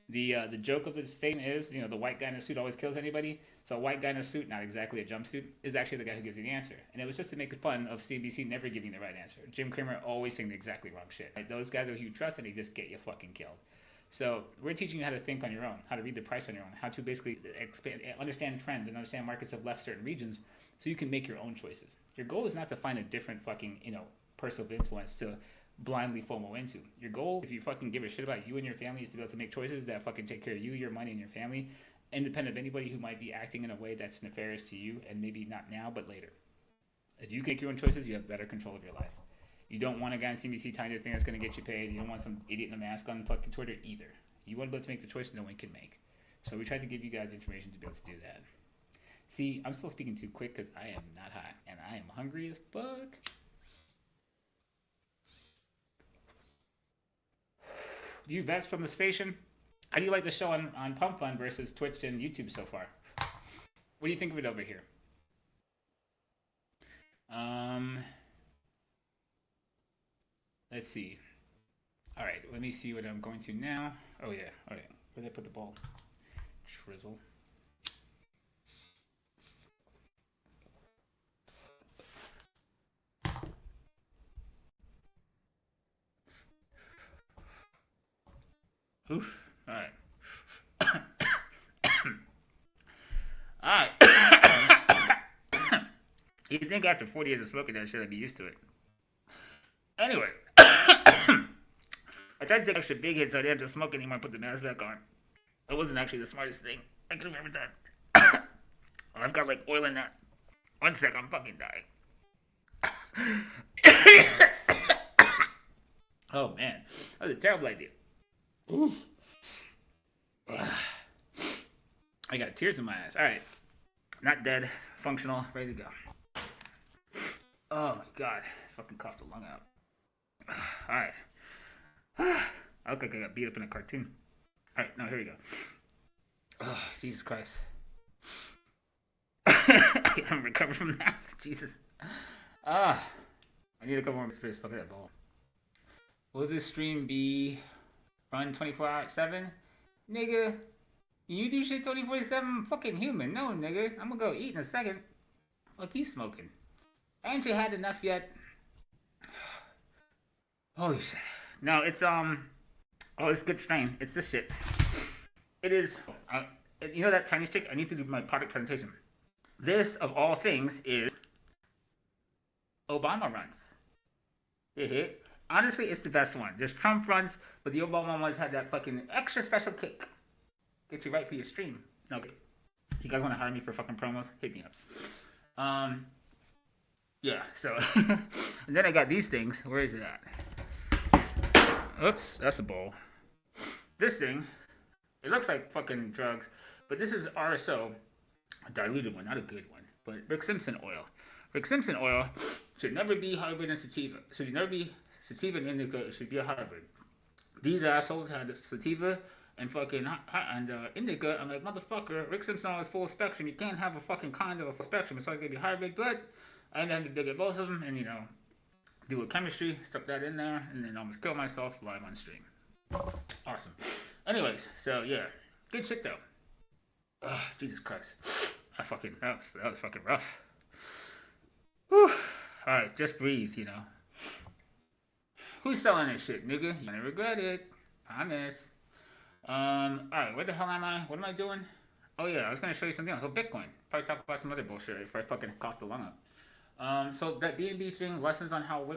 The joke of the station is, you know, the white guy in a suit always kills anybody. So a white guy in a suit, not exactly a jumpsuit, is actually the guy who gives you the answer. And it was just to make fun of CBC never giving the right answer. Jim Cramer always saying the exactly wrong shit. Like, those guys who you trust and they just get you fucking killed. So we're teaching you how to think on your own, how to read the price on your own, how to basically understand trends and understand markets have left certain regions so you can make your own choices. Your goal is not to find a different fucking, you know, person of influence to blindly FOMO into. Your goal, if you fucking give a shit about you and your family, is to be able to make choices that fucking take care of you, your money, and your family, independent of anybody who might be acting in a way that's nefarious to you, and maybe not now, but later. If you can make your own choices, you have better control of your life. You don't want a guy on CBC telling you the thing that's going to get you paid. You don't want some idiot in a mask on fucking Twitter either. You want to be able to make the choice no one can make. So we tried to give you guys information to be able to do that. See, I'm still speaking too quick because I am not high, and I am hungry as fuck. You vets from the station, how do you like the show on Pump Fun versus Twitch and YouTube so far? What do you think of it over here? Let's see. All right, let me see what I'm going to now. Oh yeah, all right. Where did I put the ball? Trizzle. Oof. All right. All right. You'd think after 40 years of smoking that shit I'd be used to it. Anyway. I tried to take extra big hits so I didn't have to smoke anymore and put the mask back on. It wasn't actually the smartest thing I could have ever done. I've got like oil in that. One sec, I'm fucking dying. Oh man, that was a terrible idea. Ooh. I got tears in my eyes. All right, not dead, functional, ready to go. Oh my god, I fucking coughed a lung out. All right. I look like I got beat up in a cartoon. All right, now here we go. Oh, Jesus Christ. I haven't recovered from that. Jesus. I need a couple more spirits. Fuck that ball. Will this stream be run 24/7? Nigga, you do shit 24/7? I'm fucking human. No, nigga. I'm gonna go eat in a second. Fuck you smoking. I ain't you had enough yet. Holy shit. No, it's it's good strain. It's this shit. It is, you know that Chinese chick? I need to do my product presentation. This, of all things, is Obama runs. Honestly, it's the best one. There's Trump runs, but the Obama ones had that fucking extra special kick. Get you right for your stream. Okay. You guys want to hire me for fucking promos? Hit me up. Yeah, so. And then I got these things. Where is it at? Oops, that's a bowl. This thing, it looks like fucking drugs, but this is RSO, a diluted one, not a good one, but Rick Simpson oil. Rick Simpson oil should never be hybrid and sativa. Should never be sativa and indica. It should be a hybrid. These assholes had sativa and fucking indica. I'm like, motherfucker, Rick Simpson oil is full spectrum. You can't have a fucking kind of a full spectrum. It's always gonna be hybrid, but I ended up to get both of them, and you know, do a chemistry, stuck that in there, and then almost killed myself live on stream. Awesome. Anyways, so yeah, good shit though. Ugh, Jesus Christ, that was fucking rough. Whew. All right, just breathe, you know. Who's selling this shit, nigga? You're gonna regret it. Promise. All right, where the hell am I? What am I doing? Oh yeah, I was gonna show you something else. So Bitcoin. Probably talk about some other bullshit if I fucking coughed the lung up. So that D&B thing, lessons on how